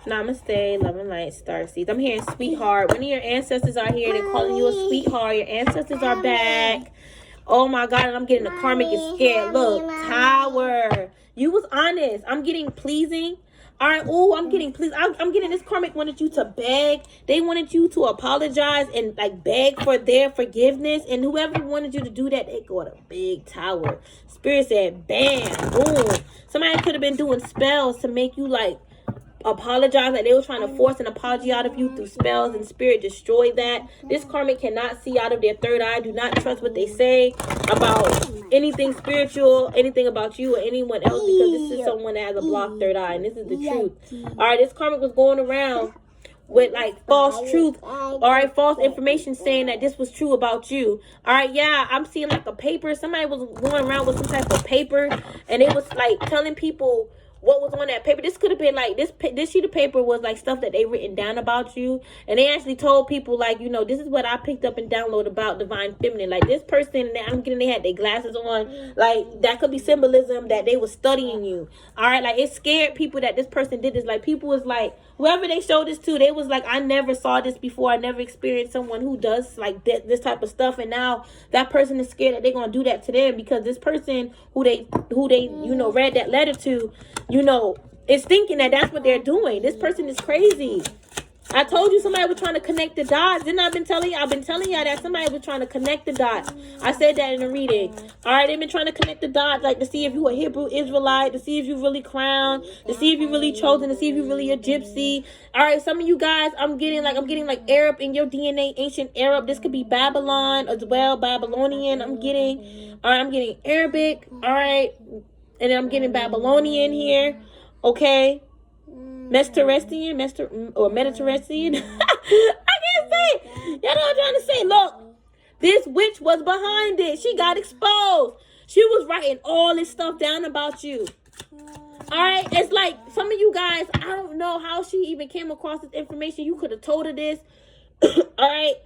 Namaste, love and light, starseeds. I'm hearing sweetheart. One of your ancestors are here. They're calling you a sweetheart. Your ancestors are back. Oh my God, and I'm getting the karmic is scared. Look, Tower. You was honest. I'm getting pleasing. All right, oh, I'm getting pleased. I'm getting this karmic wanted you to beg. They wanted you to apologize and like beg for their forgiveness. And whoever wanted you to do that, they got a big tower. Spirit said, bam, boom. Somebody could have been doing spells to make you like apologize, like they were trying to force an apology out of you through spells, and spirit destroyed that. This karmic cannot see out of their third eye. Do not trust what they say about anything spiritual, anything about you or anyone else, because this is someone that has a blocked third eye, and this is the truth. All right, this karmic was going around with like false truth, all right, false information saying that this was true about you. All right, yeah, I'm seeing like a paper. Somebody was going around with some type of paper, and it was like telling people what was on that paper. This could have been like this sheet of paper was like stuff that they written down about you, and they actually told people like, you know, this is what I picked up and downloaded about divine feminine. Like this person, I'm getting, they had their glasses on, like that could be symbolism that they were studying you. All right, like it scared people that this person did this. Like people was like, whoever they showed this to, they was like, I never saw this before. I never experienced someone who does like this type of stuff, and now that person is scared that they're gonna do that to them, because this person who they you know read that letter to, you know, is thinking that that's what they're doing. This person is crazy. I told you somebody was trying to connect the dots. Didn't I been telling you? I've been telling y'all that somebody was trying to connect the dots. I said that in the reading. All right, they've been trying to connect the dots, like to see if you a Hebrew Israelite, to see if you really crowned, to see if you really chosen, to see if you really a gypsy. All right, some of you guys, I'm getting like Arab in your DNA, ancient Arab. This could be Babylon as well, Babylonian. I'm getting Arabic. All right, and then I'm getting Babylonian here. Okay. Mediterranean. I can't say. You know what I'm trying to say? Look, this witch was behind it. She got exposed. She was writing all this stuff down about you. All right, it's like some of you guys, I don't know how she even came across this information. You could have told her this. All right.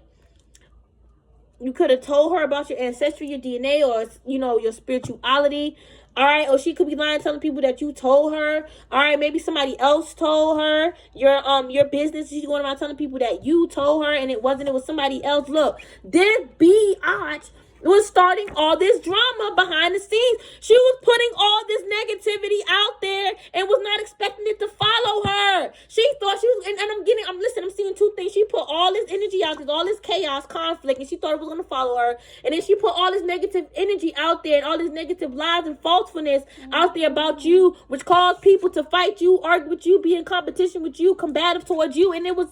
You could have told her about your ancestry, your DNA, or, you know, your spirituality. All right, or she could be lying, telling people that you told her. All right, maybe somebody else told her your business. She's going around telling people that you told her, and it wasn't. It was somebody else. Look, this biatch was starting all this drama behind the scenes. She was putting all this negativity out there and was not expecting it to follow her. She thought she was, and I'm seeing two things. She put all this energy out, all this chaos, conflict, and she thought it was going to follow her. And then she put all this negative energy out there and all this negative lies and falsefulness out there about you, which caused people to fight you, argue with you, be in competition with you, combative towards you. And it was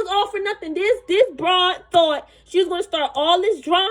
all for nothing. This broad thought she was going to start all this drama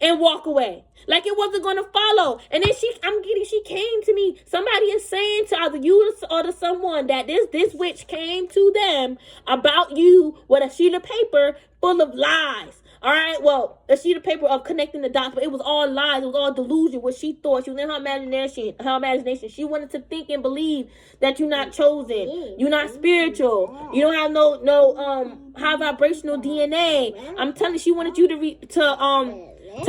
and walk away. Like it wasn't going to follow. And then she came to me. Somebody is saying to either you or to someone that this witch came to them about you with a sheet of paper full of lies. All right, well, a sheet of paper of connecting the dots, but it was all lies. It was all delusion. What she thought, she was in her imagination. She wanted to think and believe that you're not chosen, you're not spiritual, you don't have no high vibrational DNA. I'm telling you, she wanted you to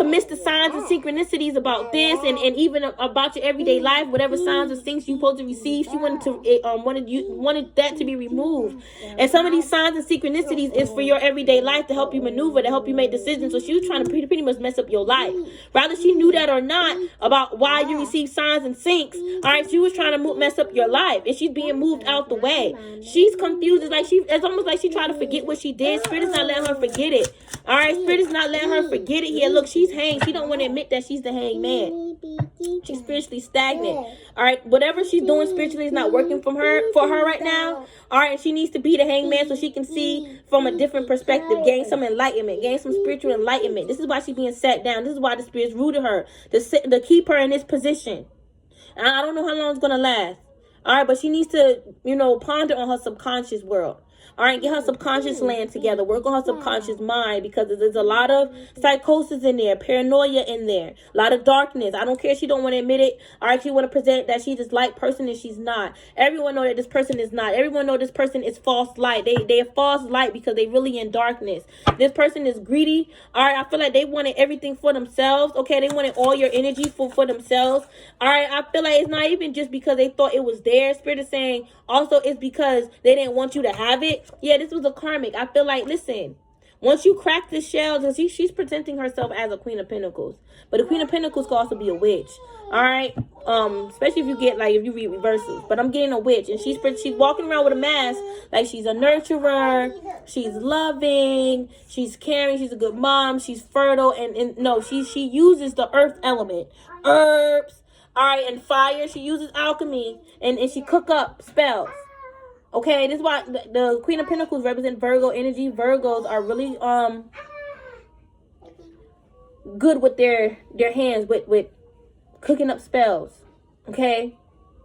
miss the signs and synchronicities about this, and even about your everyday life, whatever signs or things you're supposed to receive. She wanted that to be removed. And some of these signs and synchronicities is for your everyday life, to help you maneuver, to help you make decisions. So she was trying to pretty much mess up your life. Rather she knew that or not about why you receive signs and syncs. All right, she was trying to mess up your life, and she's being moved out the way. She's confused. It's almost like she tried to forget what she did. Spirit is not letting her forget it. All right, Spirit is not letting her forget it here. Look, she's hanged. She don't want to admit that she's the hanged man. She's spiritually stagnant. All right, whatever she's doing spiritually is not working for her right now. All right, she needs to be the hanged man so she can see from a different perspective, gain some enlightenment, gain some spiritual enlightenment. This is why she's being sat down. This is why the Spirit's rooted her to keep her in this position. And I don't know how long it's gonna last. All right, but she needs to, ponder on her subconscious world. All right, get her subconscious land together. Work on her subconscious mind, because there's a lot of psychosis in there, paranoia in there, a lot of darkness. I don't care if she don't want to admit it. All right, she want to present that she's this light person and she's not. Everyone know that this person is not. Everyone know this person is false light. They're false light because they really in darkness. This person is greedy. All right, I feel like they wanted everything for themselves. Okay, they wanted all your energy for themselves. All right, I feel like it's not even just because they thought it was theirs. Spirit is saying also it's because they didn't want you to have it. Yeah, this was a karmic. I feel like, listen, once you crack this shell, because she's presenting herself as a Queen of Pentacles, but the Queen of Pentacles can also be a witch. All right, especially if you get, like, if you read reversals. But I'm getting a witch, and she's walking around with a mask like she's a nurturer, she's loving, she's caring, she's a good mom, she's fertile, and no, she uses the earth element, herbs, all right, and fire. She uses alchemy, and she cook up spells. Okay, this is why the Queen of Pentacles represent Virgo energy. Virgos are really good with their hands, with cooking up spells. Okay,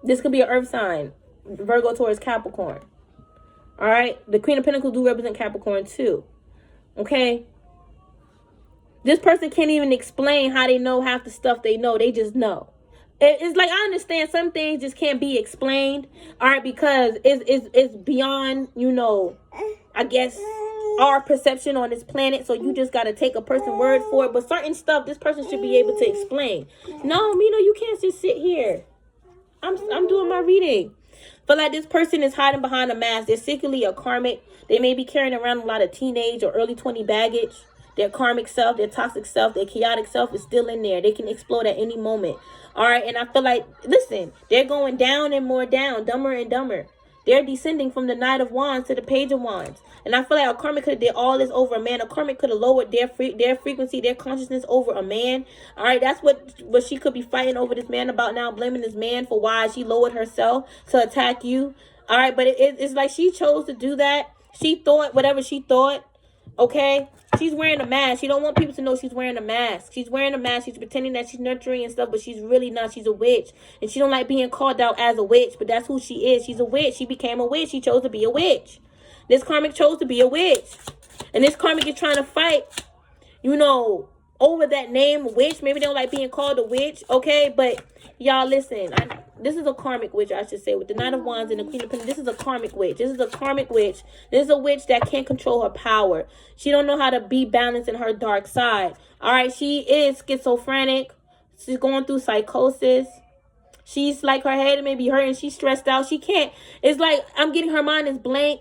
this could be an earth sign. Virgo, Taurus, Capricorn. All right, the Queen of Pentacles do represent Capricorn too. Okay, this person can't even explain how they know half the stuff they know. They just know. It's like, I understand some things just can't be explained, all right, because it's beyond, you know, I guess, our perception on this planet. So you just got to take a person's word for it. But certain stuff, this person should be able to explain. No, Mino, you can't just sit here. I'm doing my reading. Feel like this person is hiding behind a mask. They're secretly a karmic. They may be carrying around a lot of teenage or early 20 baggage. Their karmic self, their toxic self, their chaotic self is still in there. They can explode at any moment. All right, and I feel like, listen, they're going down and more down, dumber and dumber. They're descending from the Knight of Wands to the Page of Wands. And I feel like a karmic could have did all this over a man. A karmic could have lowered their frequency, their consciousness over a man. All right, that's what she could be fighting over this man about now, blaming this man for why she lowered herself to attack you. All right, but it's like she chose to do that. She thought whatever she thought. Okay, she's wearing a mask. She don't want people to know she's wearing a mask. She's wearing a mask. She's pretending that she's nurturing and stuff, but she's really not. She's a witch, and she don't like being called out as a witch, but that's who she is. She's a witch. She became a witch. She chose to be a witch. This karmic chose to be a witch, and this karmic is trying to fight, you know, over that name witch. Maybe they don't like being called a witch. Okay, but y'all listen. This is a karmic witch, I should say, with the Knight of Wands and the Queen of Pentacles. This is a karmic witch. This is a karmic witch. This is a witch that can't control her power. She don't know how to be balanced in her dark side. All right, she is schizophrenic. She's going through psychosis. She's like, her head may be hurting. She's stressed out. She can't. It's like, I'm getting her mind is blank.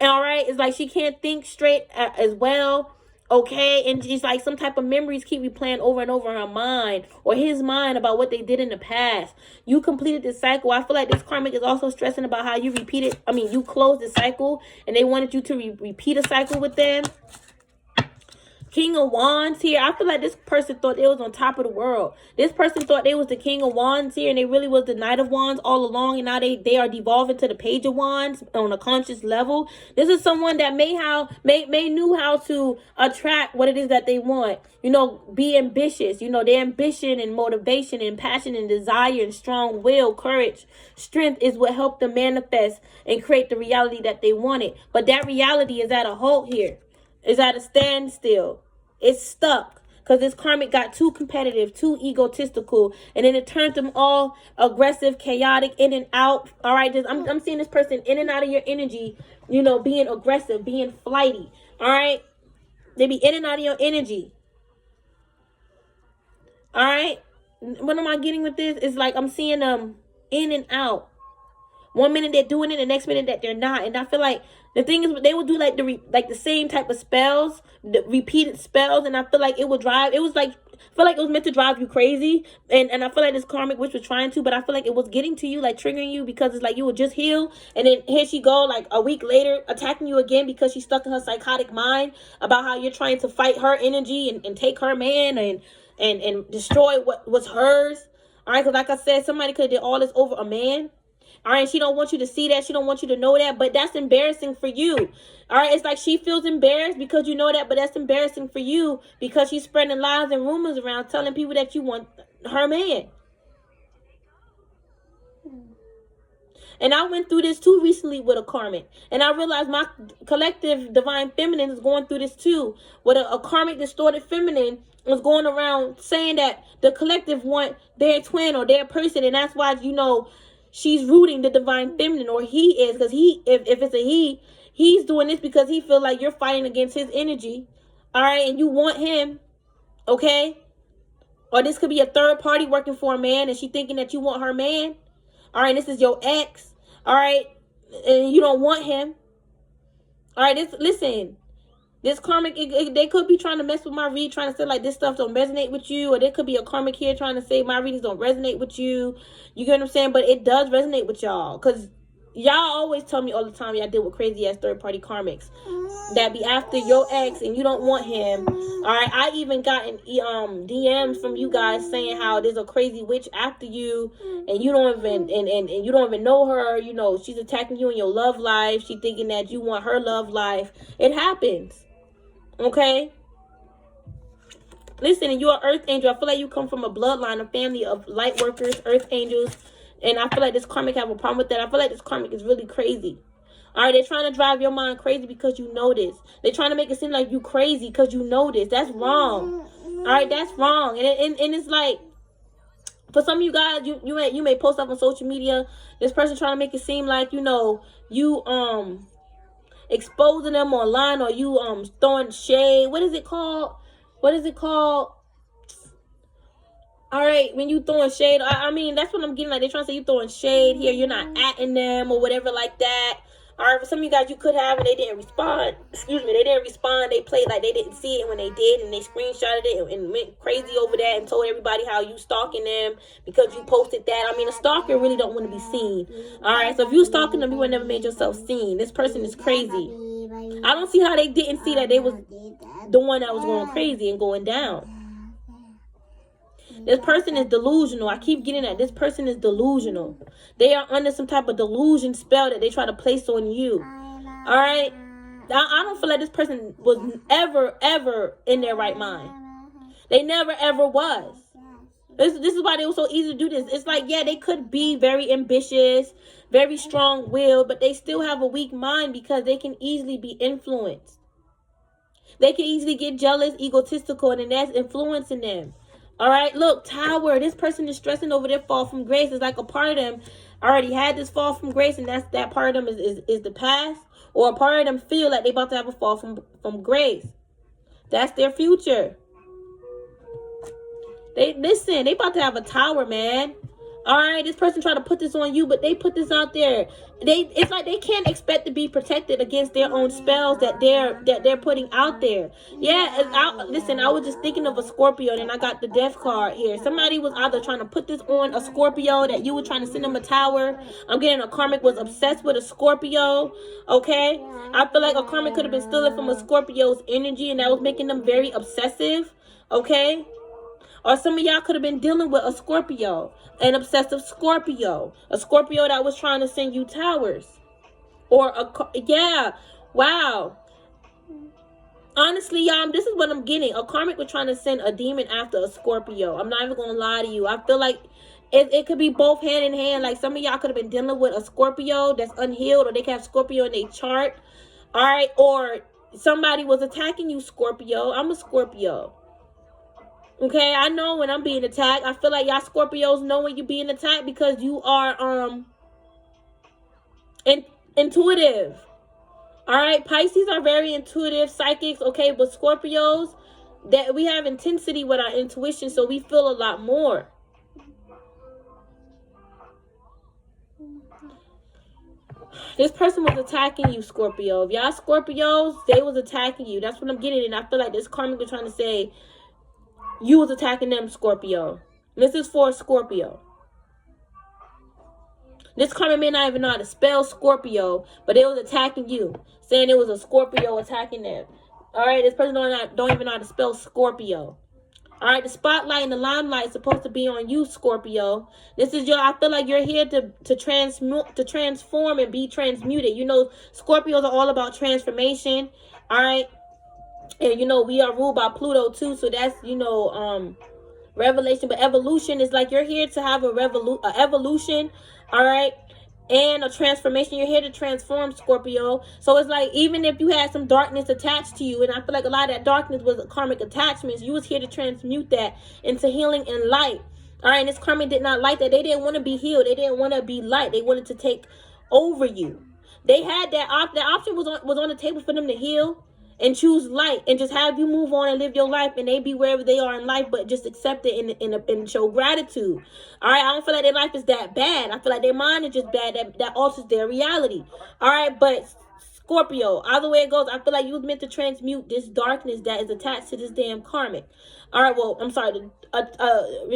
All right, it's like she can't think straight as well. Okay, and it's like some type of memories keep replaying over and over in her mind or his mind about what they did in the past. You completed this cycle. I feel like this karmic is also stressing about how you repeated. I mean, you closed the cycle and they wanted you to repeat a cycle with them. King of Wands here. I feel like this person thought they was on top of the world. This person thought they was the King of Wands here, and they really was the Knight of Wands all along, and now they are devolving to the Page of Wands on a conscious level. This is someone that may knew how to attract what it is that they want. You know, be ambitious. You know, their ambition and motivation and passion and desire and strong will, courage, strength is what helped them manifest and create the reality that they wanted. But that reality is at a halt here. It's at a standstill. It's stuck because this karmic got too competitive, too egotistical, and then it turned them all aggressive, chaotic, in and out. All right, I'm seeing this person in and out of your energy, you know, being aggressive, being flighty. All right, they be in and out of your energy. All right, what am I getting with this? It's like I'm seeing them in and out. One minute they're doing it, the next minute that they're not. And I feel like the thing is, they would do like the same type of spells, the repeated spells, and I feel like it would drive. It was like, I feel like it was meant to drive you crazy, and I feel like this karmic witch was trying to, but I feel like it was getting to you, like triggering you, because it's like you would just heal, and then here she go, like a week later, attacking you again because she's stuck in her psychotic mind about how you're trying to fight her energy and take her man and destroy what was hers. All right, because like I said, somebody could have did all this over a man. All right, she don't want you to see that. She don't want you to know that, but that's embarrassing for you. All right, it's like she feels embarrassed because you know that, but that's embarrassing for you because she's spreading lies and rumors around, telling people that you want her man. And I went through this too recently with a karmic. And I realized my collective divine feminine is going through this too. With a karmic distorted feminine was going around saying that the collective want their twin or their person. And that's why, you know, she's rooting the divine feminine, or he is. Because if it's a he's doing this because he feels like you're fighting against his energy. All right. And you want him. Okay. Or this could be a third party working for a man and she thinking that you want her man. All right, this is your ex. All right, and you don't want him. All right, listen. This karmic, they could be trying to mess with my read, trying to say like this stuff don't resonate with you. Or there could be a karmic here trying to say my readings don't resonate with you. You get what I'm saying? But it does resonate with y'all. Because y'all always tell me all the time y'all deal with crazy ass third party karmics that be after your ex and you don't want him. All right, I even gotten DMs from you guys saying how there's a crazy witch after you and you don't even and you don't even know her. You know, she's attacking you in your love life. She thinking that you want her love life. It happens. Okay. Listen, and you're an earth angel. I feel like you come from a bloodline, a family of light workers, earth angels. And I feel like this karmic have a problem with that. I feel like this karmic is really crazy. All right, they're trying to drive your mind crazy because you know this. They're trying to make it seem like you crazy because you know this. That's wrong. All right, that's wrong. And it's like, for some of you guys, you may post up on social media. This person trying to make it seem like, you know, you exposing them online, or you throwing shade. What is it called? What is it called? All right, when you throwing shade, I mean, that's what I'm getting. Like, they're trying to say you throwing shade here. You're not atting them or whatever like that. All right, for some of you guys, you could have, and they didn't respond. Excuse me, they didn't respond. They played like they didn't see it when they did, and they screenshotted it and went crazy over that and told everybody how you stalking them because you posted that. I mean, a stalker really don't want to be seen. All right, so if you stalking them, you would never made yourself seen. This person is crazy. I don't see how they didn't see that they was the one that was going crazy and going down. This person is delusional. I keep getting that. This person is delusional. They are under some type of delusion spell that they try to place on you. All right? I don't feel like this person was ever in their right mind. They never, ever was. This is why they were so easy to do this. It's like, yeah, they could be very ambitious, very strong-willed, but they still have a weak mind because they can easily be influenced. They can easily get jealous, egotistical, and then that's influencing them. All right, look, Tower, this person is stressing over their fall from grace. It's like a part of them already had this fall from grace, and that part of them is the past, or a part of them feel like they about to have a fall from grace. That's their future. They about to have a tower, man. All right, this person trying to put this on you, but they put this out there. It's like they can't expect to be protected against their own spells that they're putting out there. Yeah, listen, I was just thinking of a Scorpio, and I got the death card here. Somebody was either trying to put this on a Scorpio, that you were trying to send them a tower. I'm getting a karmic was obsessed with a Scorpio. Okay, I feel like a karmic could have been stealing from a Scorpio's energy, and that was making them very obsessive. Okay. Or some of y'all could have been dealing with a Scorpio, an obsessive Scorpio, a Scorpio that was trying to send you towers. Or wow. Honestly, y'all, this is what I'm getting. A karmic was trying to send a demon after a Scorpio. I'm not even going to lie to you. I feel like it could be both hand in hand. Like some of y'all could have been dealing with a Scorpio that's unhealed, or they could have Scorpio in their chart. All right. Or somebody was attacking you, Scorpio. I'm a Scorpio. Okay, I know when I'm being attacked. I feel like y'all Scorpios know when you're being attacked because you are intuitive. All right, Pisces are very intuitive, psychics. Okay, but Scorpios, that we have intensity with our intuition, so we feel a lot more. This person was attacking you, Scorpio. If y'all Scorpios, they was attacking you. That's what I'm getting. And I feel like this karmic was trying to say, you was attacking them, Scorpio. This is for Scorpio. This karmic may not even know how to spell Scorpio, but they was attacking you, saying it was a Scorpio attacking them. All right, this person don't even know how to spell Scorpio. All right, the spotlight and the limelight is supposed to be on you, Scorpio. This is I feel like you're here to transform and be transmuted. You know, Scorpios are all about transformation. All right. And, you know, we are ruled by Pluto, too. So that's, you know, revelation. But evolution is like you're here to have a evolution. All right. and a transformation. You're here to transform, Scorpio. So it's like, even if you had some darkness attached to you, and I feel like a lot of that darkness was karmic attachments, you was here to transmute that into healing and light. All right, and this karmic did not like that. They didn't want to be healed. They didn't want to be light. They wanted to take over you. They had that option was on the table for them to heal and choose light and just have you move on and live your life, and they be wherever they are in life, but just accept it and show gratitude. All right, I don't feel like their life is that bad. I feel like their mind is just bad. That alters their reality. All right, but Scorpio, either way it goes, I feel like you was meant to transmute this darkness that is attached to this damn karmic. All right, well, I'm sorry,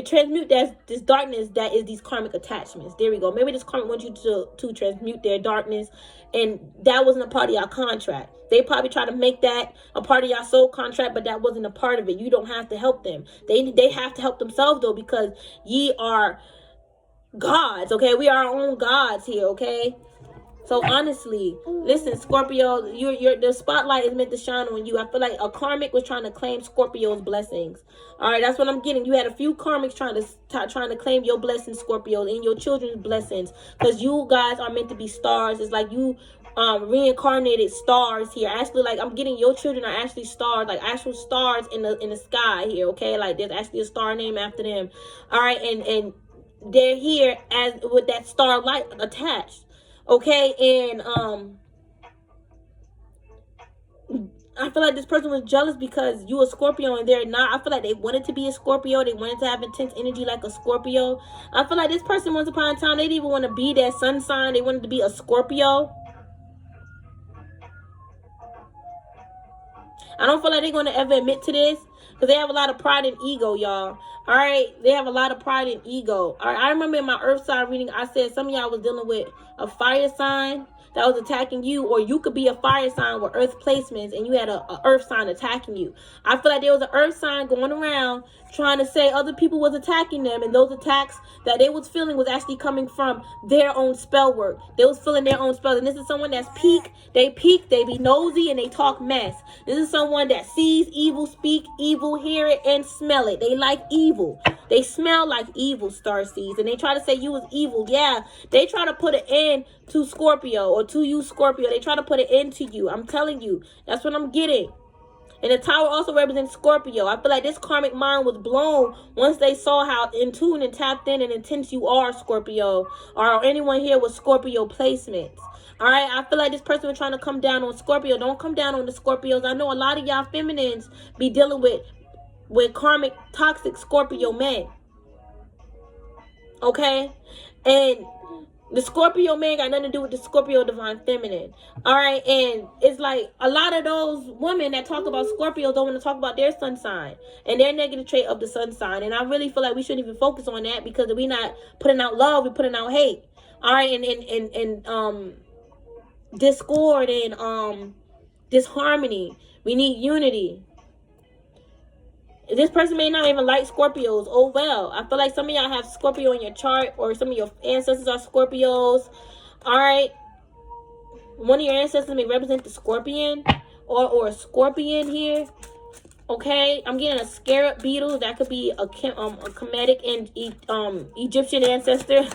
transmute this darkness that is these karmic attachments. There we go. Maybe this karmic wants you to transmute their darkness, and that wasn't a part of your contract. They probably try to make that a part of your soul contract, but that wasn't a part of it. You don't have to help them. They have to help themselves, though, because ye are gods, okay? We are our own gods here, okay? So honestly, listen, Scorpio, the spotlight is meant to shine on you. I feel like a karmic was trying to claim Scorpio's blessings. All right, that's what I'm getting. You had a few karmics trying to claim your blessings, Scorpio, and your children's blessings, because you guys are meant to be stars. It's like you reincarnated stars here. Actually, like, I'm getting your children are actually stars, like actual stars in the sky here. Okay, like there's actually a star named after them. All right, and they're here as with that star light attached. Okay, and I feel like this person was jealous because you a Scorpio and they're not. I feel like they wanted to be a Scorpio. They wanted to have intense energy like a Scorpio. I feel like this person, once upon a time, they didn't even want to be that sun sign. They wanted to be a Scorpio. I don't feel like they're going to ever admit to this, because they have a lot of pride and ego, y'all. All right, they have a lot of pride and ego. All right, I remember in my earth sign reading, I said some of y'all was dealing with a fire sign that was attacking you, or you could be a fire sign with earth placements and you had a earth sign attacking you. I feel like there was an earth sign going around trying to say other people was attacking them, and those attacks that they was feeling was actually coming from their own spell work. They was feeling their own spells. And this is someone that's peak, they be nosy, and they talk mess. This is someone that sees evil, speak evil, hear it, and smell it. They like evil. They smell like evil, starseeds, and they try to say you was evil. Yeah, they try to put an end to Scorpio, or to you, Scorpio. They try to put an end to you. I'm telling you, that's what I'm getting. And the tower also represents Scorpio. I feel like this karmic mind was blown once they saw how in tune and tapped in and intense you are, Scorpio, or anyone here with Scorpio placements. All right, I feel like this person was trying to come down on Scorpio. Don't come down on the Scorpios. I know a lot of y'all feminines be dealing with karmic, toxic Scorpio men. Okay? And the Scorpio man got nothing to do with the Scorpio divine feminine. All right, and it's like a lot of those women that talk about Scorpios don't want to talk about their sun sign and their negative trait of the sun sign. And I really feel like we shouldn't even focus on that, because we're not putting out love, we're putting out hate. All right, and discord and disharmony. We need unity. This person may not even like Scorpios. Oh, well. I feel like some of y'all have Scorpio in your chart, or some of your ancestors are Scorpios. All right. One of your ancestors may represent the scorpion, or a scorpion here. Okay. I'm getting a scarab beetle. That could be a Kemetic and Egyptian ancestor.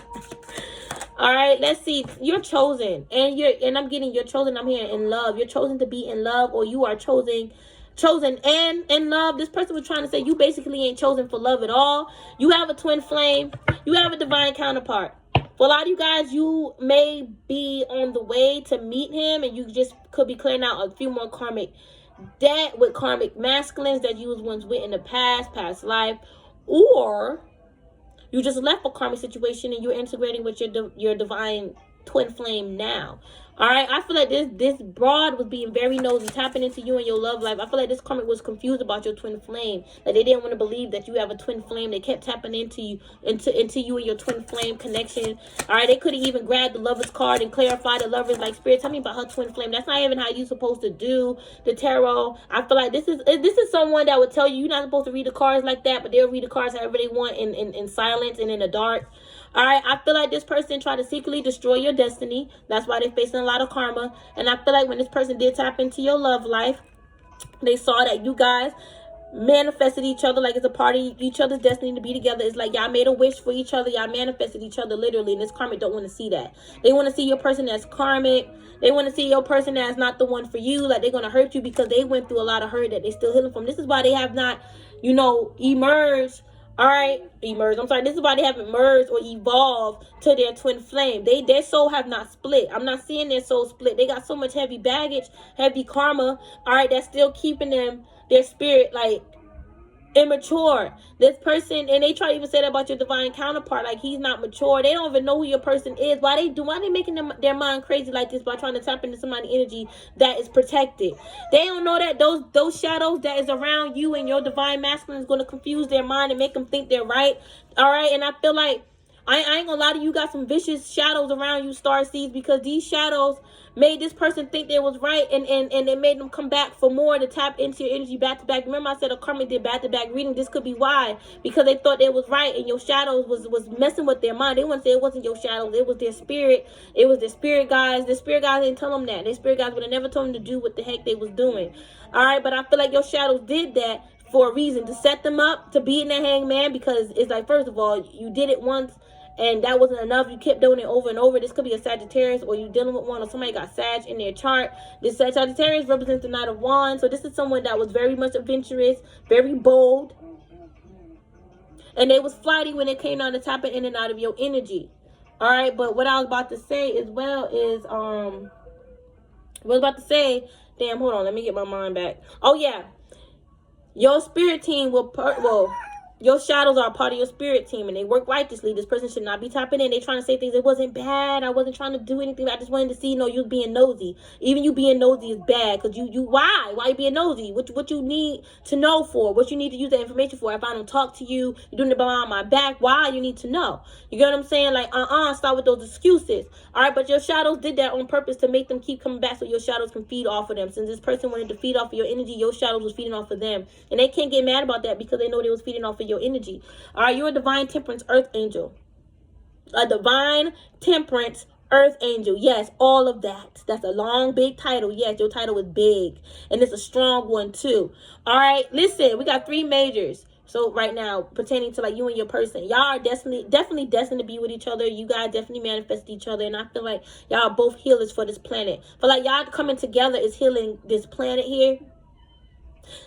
All right. Let's see. You're chosen. And I'm getting you're chosen. I'm here in love. You're chosen to be in love, or you are chosen and in love. This person was trying to say you basically ain't chosen for love at all. You have a twin flame. You have a divine counterpart. For a lot of you guys, you may be on the way to meet him, and you just could be clearing out a few more karmic debt with karmic masculines that you was once with in the past life, or you just left a karmic situation and you're integrating with your divine twin flame now. All right, I feel like this broad was being very nosy, tapping into you and your love life. I feel like this karmic was confused about your twin flame. Like they didn't want to believe that you have a twin flame. They kept tapping into you and your twin flame connection. All right, they could have even grabbed the lover's card and clarified the lover's, like, spirit, tell me about her twin flame. That's not even how you're supposed to do the tarot. I feel like this is someone that would tell you you're not supposed to read the cards like that, but they'll read the cards however they want in silence and in the dark. All right, I feel like this person tried to secretly destroy your destiny. That's why they're facing a lot of karma. And I feel like when this person did tap into your love life, they saw that you guys manifested each other, like it's a part of each other's destiny to be together. It's like y'all made a wish for each other. Y'all manifested each other literally. And this karmic don't want to see that. They want to see your person that's karmic. They want to see your person that's not the one for you. Like they're going to hurt you because they went through a lot of hurt that they still healing from. This is why they have not, you know, emerged. All right, emerged. I'm sorry. This is why they haven't merged or evolved to their twin flame. Their soul have not split. I'm not seeing their soul split. They got so much heavy baggage, heavy karma. All right, that's still keeping them, their spirit, like immature. This person, and they try to even say that about your divine counterpart, like he's not mature. They don't even know who your person is. Why they making their mind crazy like this by trying to tap into somebody's energy that is protected? They don't know that those shadows that is around you and your divine masculine is going to confuse their mind and make them think they're right. All right, and I feel like I ain't gonna lie to you, got some vicious shadows around you, star seeds, because these shadows made this person think they was right, and it made them come back for more to tap into your energy back to back. Remember I said a karmic did back to back reading. This could be why, because they thought they was right and your shadows was messing with their mind. They want to say it wasn't your shadows, it was their spirit. It was their spirit guys. The spirit guys didn't tell them that. Their spirit guys would have never told them to do what the heck they was doing. All right, but I feel like your shadows did that for a reason, to set them up to be in the hangman, because it's like, first of all, you did it once and that wasn't enough. You kept doing it over and over. This could be a Sagittarius, or you dealing with one, or somebody got Sag in their chart. This Sagittarius represents the Knight of Wands. So this is someone that was very much adventurous, very bold, and they was flighty when it came down to tapping in and out of your energy. All right, but what I was about to say as well is damn, hold on, let me get my mind back. Oh yeah, your spirit team will your shadows are a part of your spirit team, and they work righteously. This person should not be tapping in. They trying to say things. It wasn't bad. I wasn't trying to do anything. I just wanted to see. No, you being nosy. Even you being nosy is bad, because why you being nosy? What you need to know for? What you need to use that information for? If I don't talk to you, you're doing it behind my back. Why? You need to know. You get what I'm saying? Like start with those excuses. All right, but your shadows did that on purpose to make them keep coming back, so your shadows can feed off of them. Since this person wanted to feed off of your energy, your shadows was feeding off of them, and they can't get mad about that because they know they was feeding off of your energy. All right, you're a divine temperance earth angel. A divine temperance earth angel. Yes, all of that. That's a long, big title. Yes, your title is big, and it's a strong one too. All right, listen, we got 3 majors. So right now, pertaining to like you and your person, y'all are definitely destined to be with each other. You guys definitely manifest each other, and I feel like y'all are both healers for this planet. But like y'all coming together is healing this planet here.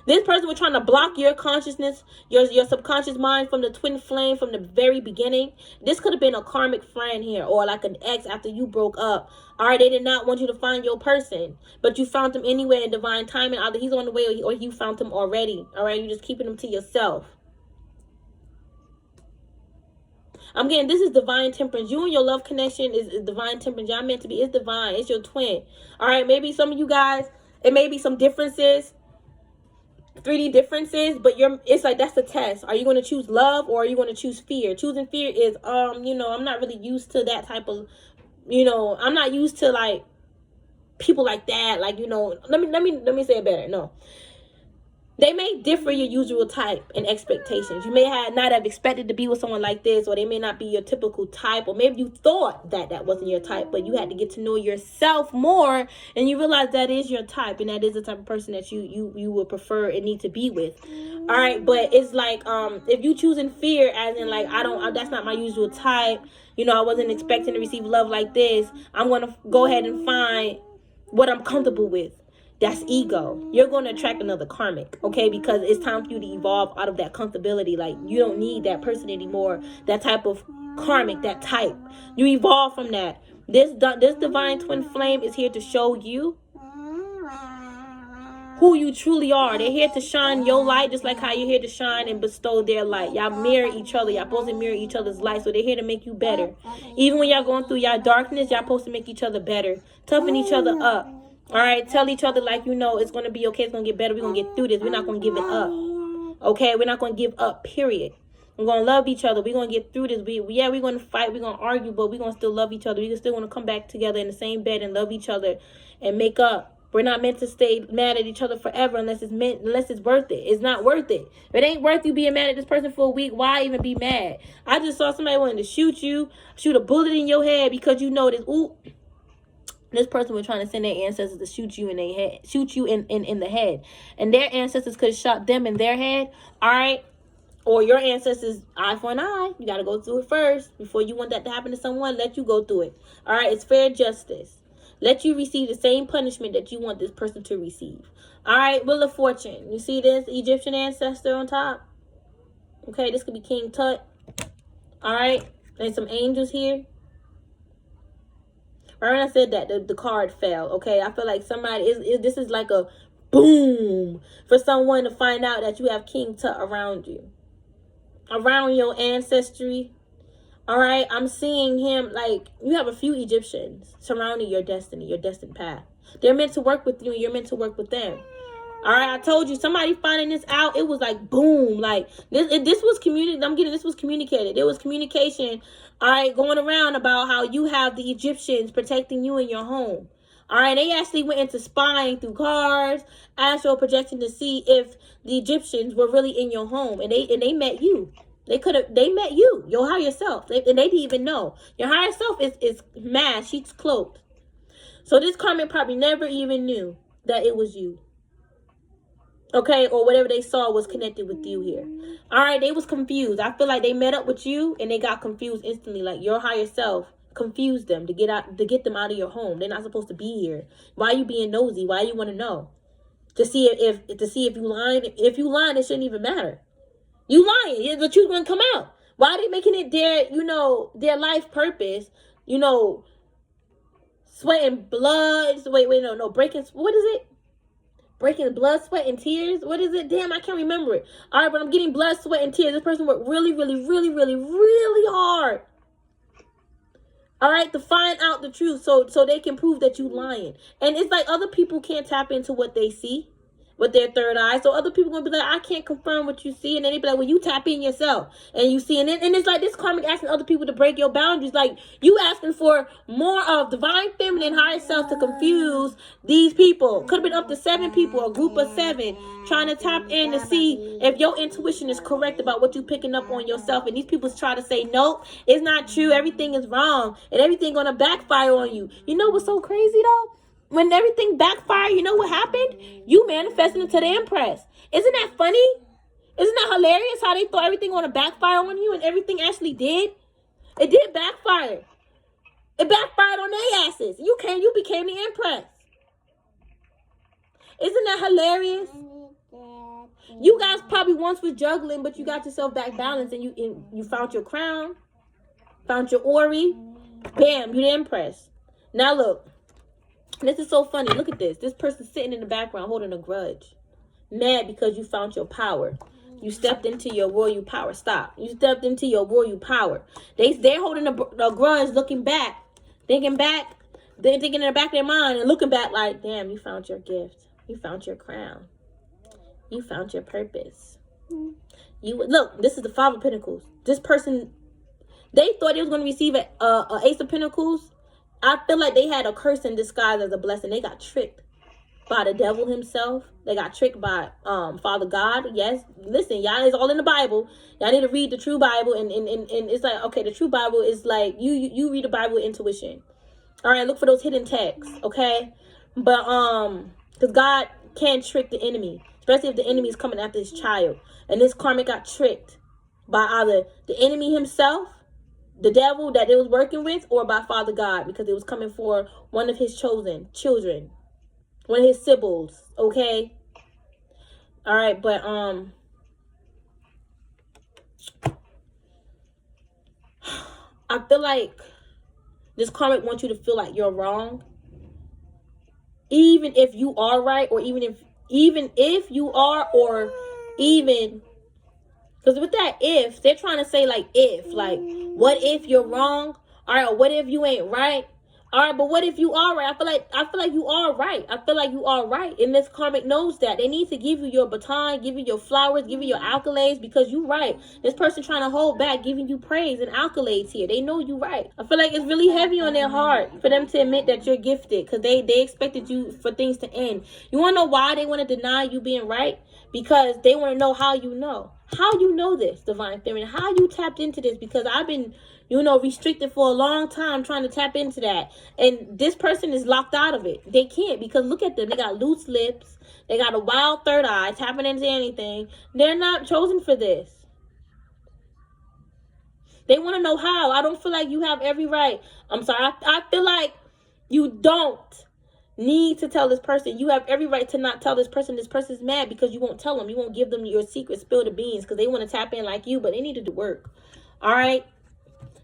This person was trying to block your consciousness, your subconscious mind from the twin flame from the very beginning. This could have been a karmic friend here, or like an ex after you broke up. All right, they did not want you to find your person, but you found him anyway in divine timing. Either he's on the way or you found him already. All right, you're just keeping him to yourself. I'm getting, this is divine temperance. You and your love connection is divine temperance. Y'all meant to be. It's divine. It's your twin. All right, maybe some of you guys, it may be some differences. 3D differences, but it's like that's the test. Are you going to choose love, or are you going to choose fear? Choosing fear is you know, I'm not really used to that type of, you know, I'm not used to like people like that. Like, you know, let me say it better. No, they may differ your usual type and expectations. You may not have expected to be with someone like this, or they may not be your typical type, or maybe you thought that wasn't your type, but you had to get to know yourself more, and you realize that is your type, and that is the type of person that you would prefer and need to be with. All right, but it's like if you choosing fear, as in like that's not my usual type. You know, I wasn't expecting to receive love like this. I'm gonna go ahead and find what I'm comfortable with. That's ego. You're going to attract another karmic, okay? Because it's time for you to evolve out of that comfortability. Like, you don't need that person anymore. That type of karmic, that type. You evolve from that. This divine twin flame is here to show you who you truly are. They're here to shine your light, just like how you're here to shine and bestow their light. Y'all mirror each other. Y'all supposed to mirror each other's light. So they're here to make you better. Even when y'all going through y'all darkness, y'all supposed to make each other better. Toughen each other up. All right, tell each other, like, you know, it's going to be okay. It's going to get better. We're going to get through this. We're not going to give it up. Okay, we're not going to give up, period. We're going to love each other. We're going to get through this. We're going to fight. We're going to argue, but we're going to still love each other. We're still going to come back together in the same bed and love each other and make up. We're not meant to stay mad at each other forever unless it's worth it. It's not worth it. If it ain't worth you being mad at this person for a week, why even be mad? I just saw somebody wanting to shoot a bullet in your head because you know this. Ooh, This person was trying to send their ancestors to shoot you in their head, shoot you in the head. And their ancestors could have shot them in their head. All right. Or your ancestors, eye for an eye. You got to go through it first. Before you want that to happen to someone, let you go through it. All right. It's fair justice. Let you receive the same punishment that you want this person to receive. All right. Wheel of Fortune. You see this Egyptian ancestor on top? Okay. This could be King Tut. All right. There's some angels here. Right when I said that, the card fell. Okay, I feel like somebody this is like a boom for someone to find out that you have King Tut around you, around your ancestry. All right, I'm seeing him like you have a few Egyptians surrounding your destiny, your destined path. They're meant to work with you, and you're meant to work with them. All right, I told you, somebody finding this out, it was like boom, like this was communicated. I'm getting this was communicated. There was communication, all right, going around about how you have the Egyptians protecting you in your home. All right, they actually went into spying through cards, astral projection to see if the Egyptians were really in your home, and they met you. They met you, your higher self, and they didn't even know. Your higher self is masked, she's cloaked. So this karmic probably never even knew that it was you. Okay, or whatever they saw was connected with you here. All right, they was confused. I feel like they met up with you and they got confused instantly. Like your higher self confused them to get them out of your home. They're not supposed to be here. Why are you being nosy? Why you want to know? To see if you lying. If you lying, it shouldn't even matter. You lying. The truth gonna come out. Why are they making it their life purpose? Sweat and blood. No, breaking. What is it? Breaking blood, sweat, and tears. What is it? Damn, I can't remember it. All right, but I'm getting blood, sweat, and tears. This person worked really, really, really, really, really hard. All right, to find out the truth so they can prove that you lying. And it's like other people can't tap into what they see with their third eye. So other people going to be like, I can't confirm what you see. And then they be like, well, you tap in yourself and you see. And it's like this karmic asking other people to break your boundaries. Like you asking for more of divine feminine higher self to confuse these people. Could have been up to 7 people, a group of 7, trying to tap in to see if your intuition is correct about what you're picking up on yourself. And these people try to say, nope, it's not true. Everything is wrong. And everything going to backfire on you. You know what's so crazy though? When everything backfired, you know what happened? You manifested into the Empress. Isn't that funny? Isn't that hilarious how they thought everything going to backfire on you and everything actually did? It did backfire. It backfired on their asses. You became the Empress. Isn't that hilarious? You guys probably once was juggling, but you got yourself back balanced and you found your crown, found your Ori. Bam, you the Empress. Now look. This is so funny. Look at this. This person sitting in the background holding a grudge. Mad because you found your power. You stepped into your royal power. Stop. You stepped into your royal power. They're holding a grudge, looking back. Thinking in the back of their mind and looking back like, damn, you found your gift. You found your crown. You found your purpose. Look, this is the 5 of Pentacles. This person, they thought they was going to receive a Ace of Pentacles. I feel like they had a curse in disguise as a blessing. They got tricked by the devil himself. They got tricked by Father God. Yes, listen, y'all, it's all in the Bible. Y'all need to read the true Bible. And it's like, okay, the true Bible is like, you read the Bible with intuition. All right, look for those hidden texts, okay? But, because God can't trick the enemy, especially if the enemy is coming after his child. And this karmic got tricked by either the enemy himself, the devil that it was working with, or by Father God, because it was coming for one of his chosen children, one of his siblings, okay? All right, but I feel like this karmic wants you to feel like you're wrong, even if you are right, or even if you are, or even. Because with that if, they're trying to say like if, like, what if you're wrong? All right, or what if you ain't right? All right, but what if you are right? I feel like you are right. I feel like you are right. And this karmic knows that. They need to give you your baton, give you your flowers, give you your accolades, because you right. This person trying to hold back, giving you praise and accolades here. They know you right. I feel like it's really heavy on their heart for them to admit that you're gifted, because they expected you for things to end. You want to know why they want to deny you being right? Because they want to know how you know. How you know this, Divine Feminine? How you tapped into this? Because I've been, you know, restricted for a long time trying to tap into that. And this person is locked out of it. They can't, because look at them. They got loose lips. They got a wild third eye, tapping into anything. They're not chosen for this. They want to know how. I don't feel like you have every right. I'm sorry. I feel like you don't need to tell this person. You have every right to not tell this person. This person's mad because you won't tell them. You won't give them your secret, spill the beans, because they want to tap in like you, but they need to do work. All right?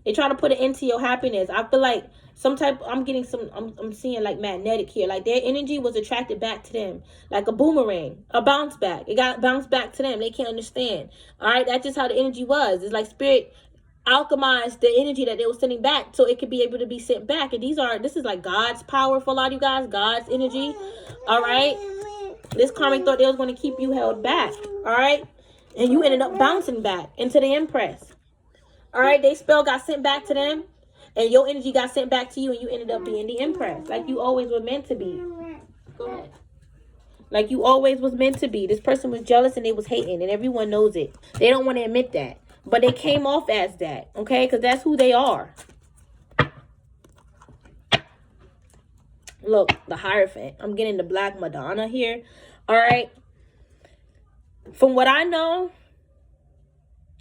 They try to put it into your happiness. I feel like I'm seeing like magnetic here. Like their energy was attracted back to them. Like a boomerang, a bounce back. It got bounced back to them. They can't understand. All right? That's just how the energy was. It's like spirit alchemize the energy that they were sending back so it could be able to be sent back. And this is like God's power for a lot of you guys, God's energy. All right, this karmic thought they was going to keep you held back. All right, and you ended up bouncing back into the Empress. All right, they spell got sent back to them, and your energy got sent back to you, and you ended up being the Empress, like you always were meant to be. Go ahead. Like you always was meant to be. This person was jealous and they was hating, and everyone knows it. They don't want to admit that. But they came off as that, okay? Because that's who they are. Look, the Hierophant. I'm getting the Black Madonna here. All right? From what I know,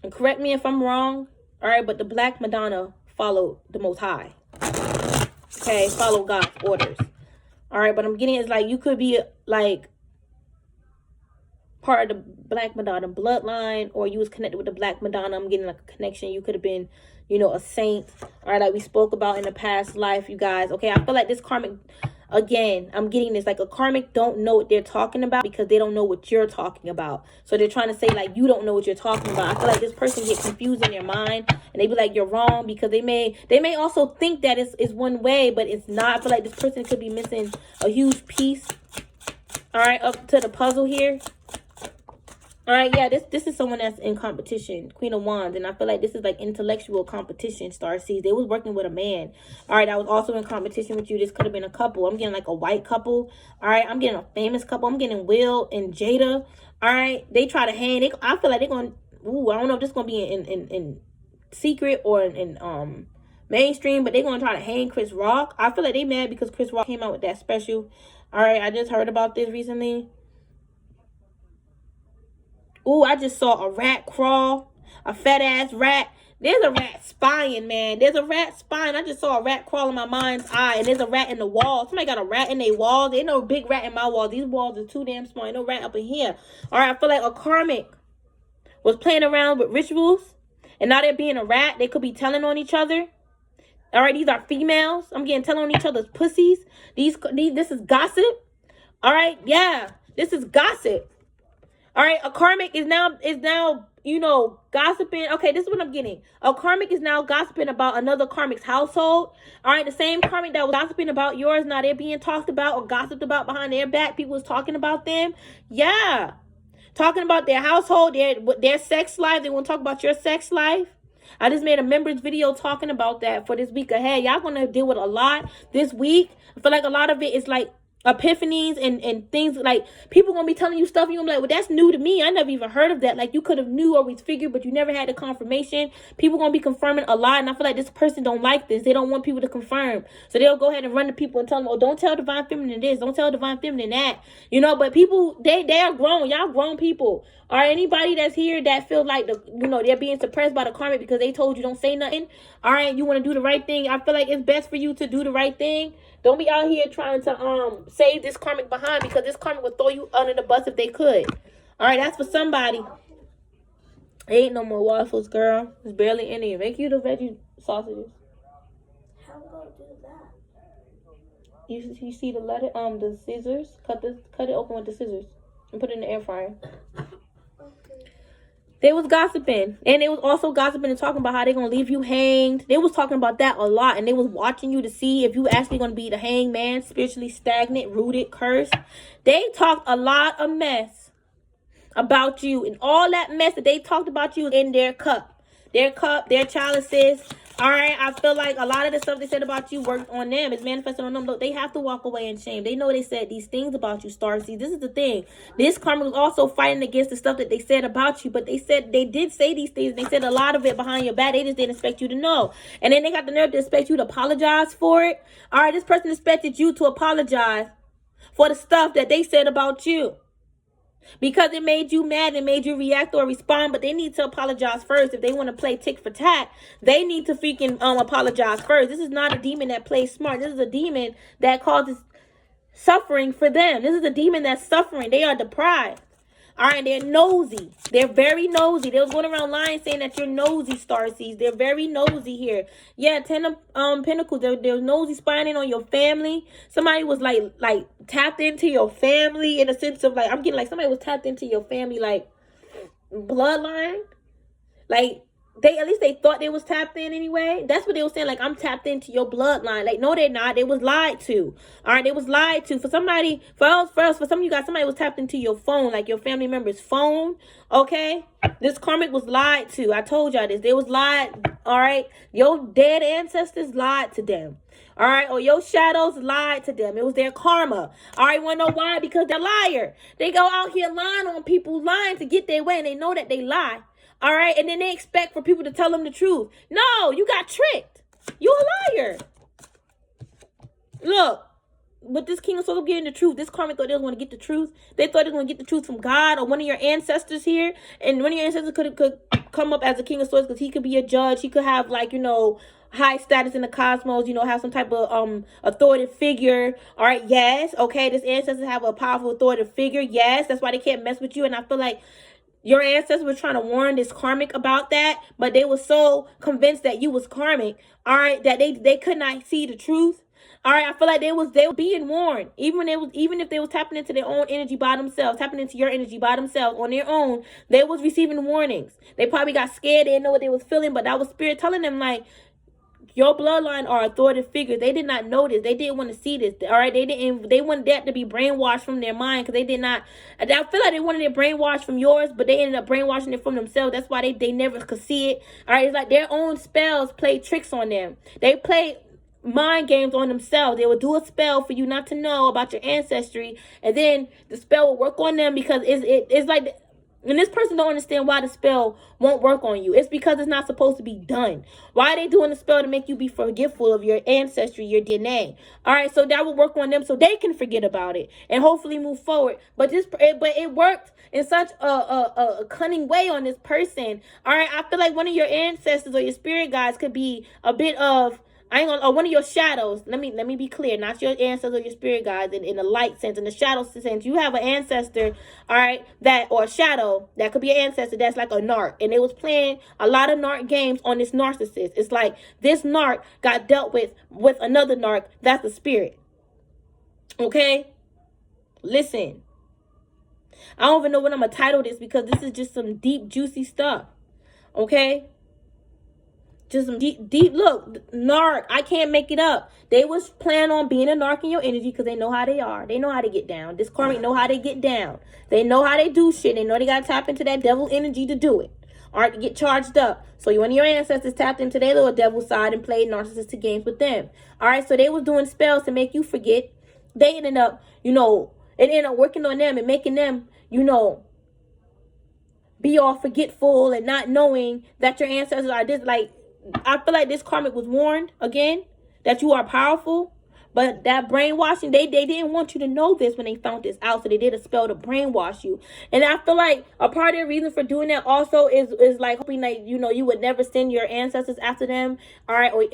and correct me if I'm wrong, all right? But the Black Madonna followed the Most High. Okay? Follow God's orders. All right? But I'm getting it's like you could be like part of the Black Madonna bloodline, or you was connected with the Black Madonna. I'm getting like a connection. You could have been, you know, a saint, all right, like we spoke about in the past life, you guys. Okay, I feel like this karmic, again, I'm getting this, like a karmic don't know what they're talking about because they don't know what you're talking about. So they're trying to say like you don't know what you're talking about. I feel like this person get confused in their mind and they be like you're wrong, because they may also think that it's one way, but it's not. I feel like this person could be missing a huge piece, all right, up to the puzzle here. All right, yeah, this is someone that's in competition, Queen of Wands, and I feel like this is like intellectual competition, Starseeds. They was working with a man. All right, I was also in competition with you. This could have been a couple. I'm getting like a white couple. All right, I'm getting a famous couple. I'm getting Will and Jada. All right, they try to hang. I feel like they're going. Ooh, I don't know if this is gonna be in secret or in mainstream, but they're gonna try to hang Chris Rock. I feel like they mad because Chris Rock came out with that special. All right, I just heard about this recently. Ooh, I just saw a rat crawl. A fat ass rat. There's a rat spying, man. There's a rat spying. I just saw a rat crawl in my mind's eye. And there's a rat in the wall. Somebody got a rat in their walls. Ain't no big rat in my walls. These walls are too damn small. Ain't no rat up in here. All right, I feel like a karmic was playing around with rituals. And now they're being a rat. They could be telling on each other. All right, these are females. I'm getting telling on each other's pussies. This is gossip. All right, yeah. This is gossip. All right, a karmic is now, you know, gossiping. Okay, this is what I'm getting. A karmic is now gossiping about another karmic's household. All right, the same karmic that was gossiping about yours, now they're being talked about or gossiped about behind their back. People was talking about them. Yeah. Talking about their household, their sex life. They want to talk about your sex life. I just made a members video talking about that for this week ahead. Y'all going to deal with a lot this week. I feel like a lot of it is like epiphanies and things, like people gonna be telling you stuff and you're like, well, that's new to me. I never even heard of that. Like you could have knew or was figured, but you never had the confirmation. People gonna be confirming a lot, and I feel like this person don't like this. They don't want people to confirm, so they'll go ahead and run to people and tell them, oh, don't tell Divine Feminine this, don't tell Divine Feminine that, you know. But people, they are grown. Y'all grown people. Or anybody that's here that feels like they're being suppressed by the karmic because they told you don't say nothing. All right, you want to do the right thing. I feel like it's best for you to do the right thing. Don't be out here trying to save this karmic behind, because this karmic would throw you under the bus if they could. All right, that's for somebody. There ain't no more waffles, girl. There's barely any. Make you the veggie sausages. How am I gonna do that? You see the letter, the scissors. Cut it open with the scissors and put it in the air fryer. They was gossiping, and they was also gossiping and talking about how they gonna leave you hanged. They was talking about that a lot, and they was watching you to see if you actually gonna be the hanged man, spiritually stagnant, rooted, cursed. They talked a lot of mess about you, and all that mess that they talked about you in their cup, their chalices. All right, I feel like a lot of the stuff they said about you worked on them. It's manifested on them. Look, they have to walk away in shame. They know they said these things about you, Starseed. This is the thing. This karma was also fighting against the stuff that they said about you, but they said they did say these things. They said a lot of it behind your back. They just didn't expect you to know. And then they got the nerve to expect you to apologize for it. All right, this person expected you to apologize for the stuff that they said about you. Because it made you mad and made you react or respond, but they need to apologize first. If they want to play tick for tat, they need to freaking apologize first. This is not a demon that plays smart. This is a demon that causes suffering for them. This is a demon that's suffering. They are deprived. All right, they're nosy. They're very nosy. They was going around lying saying that you're nosy, Starseeds. They're very nosy here. Yeah, 10 of Pentacles. They're nosy, spying in on your family. Somebody was like tapped into your family in a sense of like, I'm getting like somebody was tapped into your family like bloodline. Like at least they thought they was tapped in anyway. That's what they were saying. Like, I'm tapped into your bloodline. Like, no, they're not. They was lied to. All right, they was lied to. For somebody, for some of you guys, somebody was tapped into your phone, like your family member's phone. Okay, this karmic was lied to. I told y'all this. They was lied. All right, your dead ancestors lied to them. All right, or your shadows lied to them. It was their karma. All right, want to know why? Because they're liar. They go out here lying on people, lying to get their way, and they know that they lie. All right, and then they expect for people to tell them the truth. No, you got tricked. You're a liar. Look, with this King of Swords getting the truth, this karmic thought they was going to get the truth. They thought they were going to get the truth from God or one of your ancestors here. And one of your ancestors could come up as a King of Swords because he could be a judge. He could have, like, you know, high status in the cosmos, you know, have some type of authoritative figure. All right, yes, okay, this ancestor have a powerful authoritative figure. Yes, that's why they can't mess with you. And I feel like your ancestors were trying to warn this karmic about that, but they were so convinced that you was karmic, all right, that they could not see the truth. All right, I feel like they were being warned. Even if they was tapping into their own energy by themselves, tapping into your energy by themselves on their own, they was receiving warnings. They probably got scared, they didn't know what they was feeling, but that was spirit telling them, like, your bloodline are authoritative figures. They did not know this. They didn't want to see this. All right, they wanted that to be brainwashed from their mind because they did not. I feel like they wanted it brainwashed from yours, but they ended up brainwashing it from themselves. That's why they never could see it. All right, it's like their own spells play tricks on them. They play mind games on themselves. They would do a spell for you not to know about your ancestry, and then the spell will work on them because it's like. And this person don't understand why the spell won't work on you. It's because it's not supposed to be done. Why are they doing the spell? To make you be forgetful of your ancestry, your DNA. All right, so that will work on them so they can forget about it and hopefully move forward. But it worked in such a cunning way on this person. All right, I feel like one of your ancestors or your spirit guides could be a bit of, or one of your shadows. Let me be clear. Not your ancestors or your spirit guides in the light sense. In the shadow sense, you have an ancestor, all right, or a shadow that could be an ancestor that's like a narc. And they was playing a lot of narc games on this narcissist. It's like this narc got dealt with another narc that's a spirit. Okay? Listen. I don't even know what I'm going to title this because this is just some deep, juicy stuff. Okay? Just some deep, look, narc. I can't make it up. They was planning on being a narc in your energy because they know how they are. They know how to get down. This karmic know how they get down. They know how they do shit. They know they got to tap into that devil energy to do it. All right, to get charged up. So one of your ancestors tapped into their little devil side and played narcissistic games with them. All right, so they was doing spells to make you forget. They ended up, it ended up working on them and making them, be all forgetful and not knowing that your ancestors are this, like, I feel like this karmic was warned again that you are powerful, but that brainwashing, they didn't want you to know this when they found this out, so they did a spell to brainwash you. And I feel like a part of their reason for doing that also is like hoping that you would never send your ancestors after them, all right, or and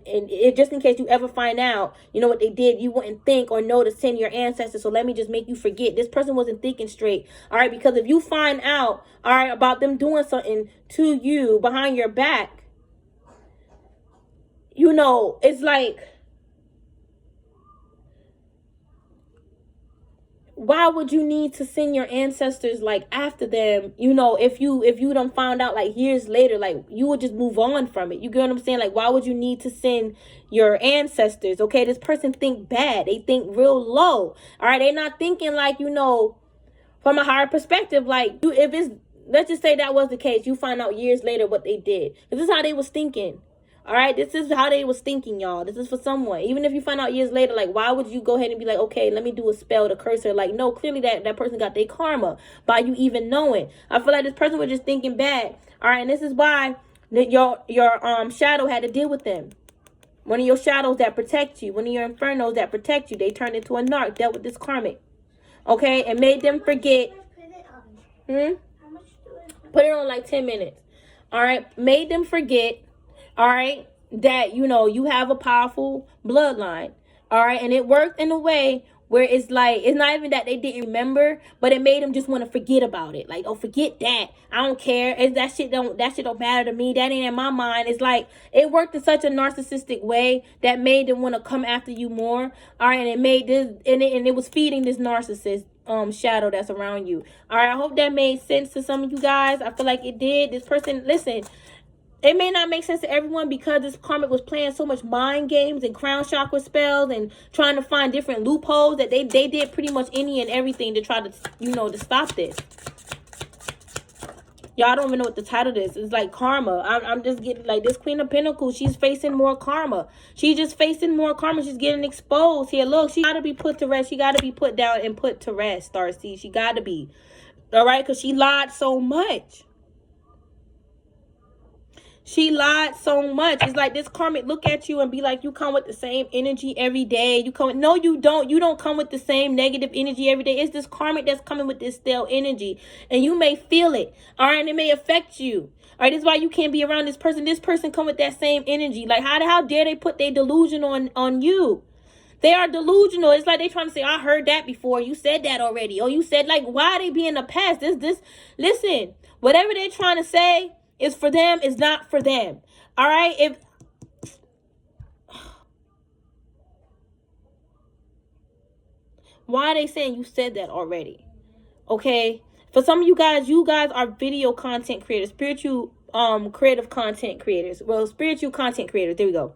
it, just in case you ever find out what they did, you wouldn't think or know to send your ancestors. So let me just make you forget. This person wasn't thinking straight, all right, because if you find out, all right, about them doing something to you behind your back, it's like, why would you need to send your ancestors like after them? If you done found out like years later, like you would just move on from it. You get what I'm saying? Like, why would you need to send your ancestors? Okay, this person think bad. They think real low. All right, they're not thinking like from a higher perspective. Like if it's, let's just say that was the case, you find out years later what they did. This is how they was thinking. All right, this is how they was thinking, y'all. This is for someone. Even if you find out years later, like, why would you go ahead and be like, okay, let me do a spell to curse her? Like, no, clearly that person got their karma by you even knowing. I feel like this person was just thinking bad. All right, and this is why your shadow had to deal with them. One of your shadows that protect you, one of your infernos that protect you, they turned into a narc, dealt with this karmic. Okay, and made them forget. Put it on like 10 minutes. All right, made them forget. All right, that, you know, you have a powerful bloodline. All right, and it worked in a way where it's like, it's not even that they didn't remember, but it made them just want to forget about it. Like, oh, forget that. I don't care. That shit don't matter to me. That ain't in my mind. It's like, it worked in such a narcissistic way that made them want to come after you more. All right, and it made this, and it was feeding this narcissist shadow that's around you. All right, I hope that made sense to some of you guys. I feel like it did. This person, listen, it may not make sense to everyone because this karmic was playing so much mind games and crown chakra spells and trying to find different loopholes that they did pretty much any and everything to try to, you know, to stop this. Y'all don't even know what the title is. It's like karma. I'm just getting like this Queen of Pentacles. She's facing more karma. She's just facing more karma. She's getting exposed here. Look, she got to be put to rest. She got to be put down and put to rest, Starseed. She got to be. All right? Because she lied so much. She lied so much. It's like this karmic look at you and be like, you come with the same energy every day. You come with, no, you don't. You don't come with the same negative energy every day. It's this karmic that's coming with this stale energy. And you may feel it. All right. And it may affect you. All right. This is why you can't be around this person. This person come with that same energy. Like, how dare they put their delusion on you? They are delusional. It's like they trying to say, I heard that before. You said that already. Or you said, like, why are they being the past? Listen, whatever they're trying to say is for them, is not for them. All right? Why are they saying you said that already? Okay? For some of you guys are video content creators, spiritual creative content creators. Well, spiritual content creators. There we go.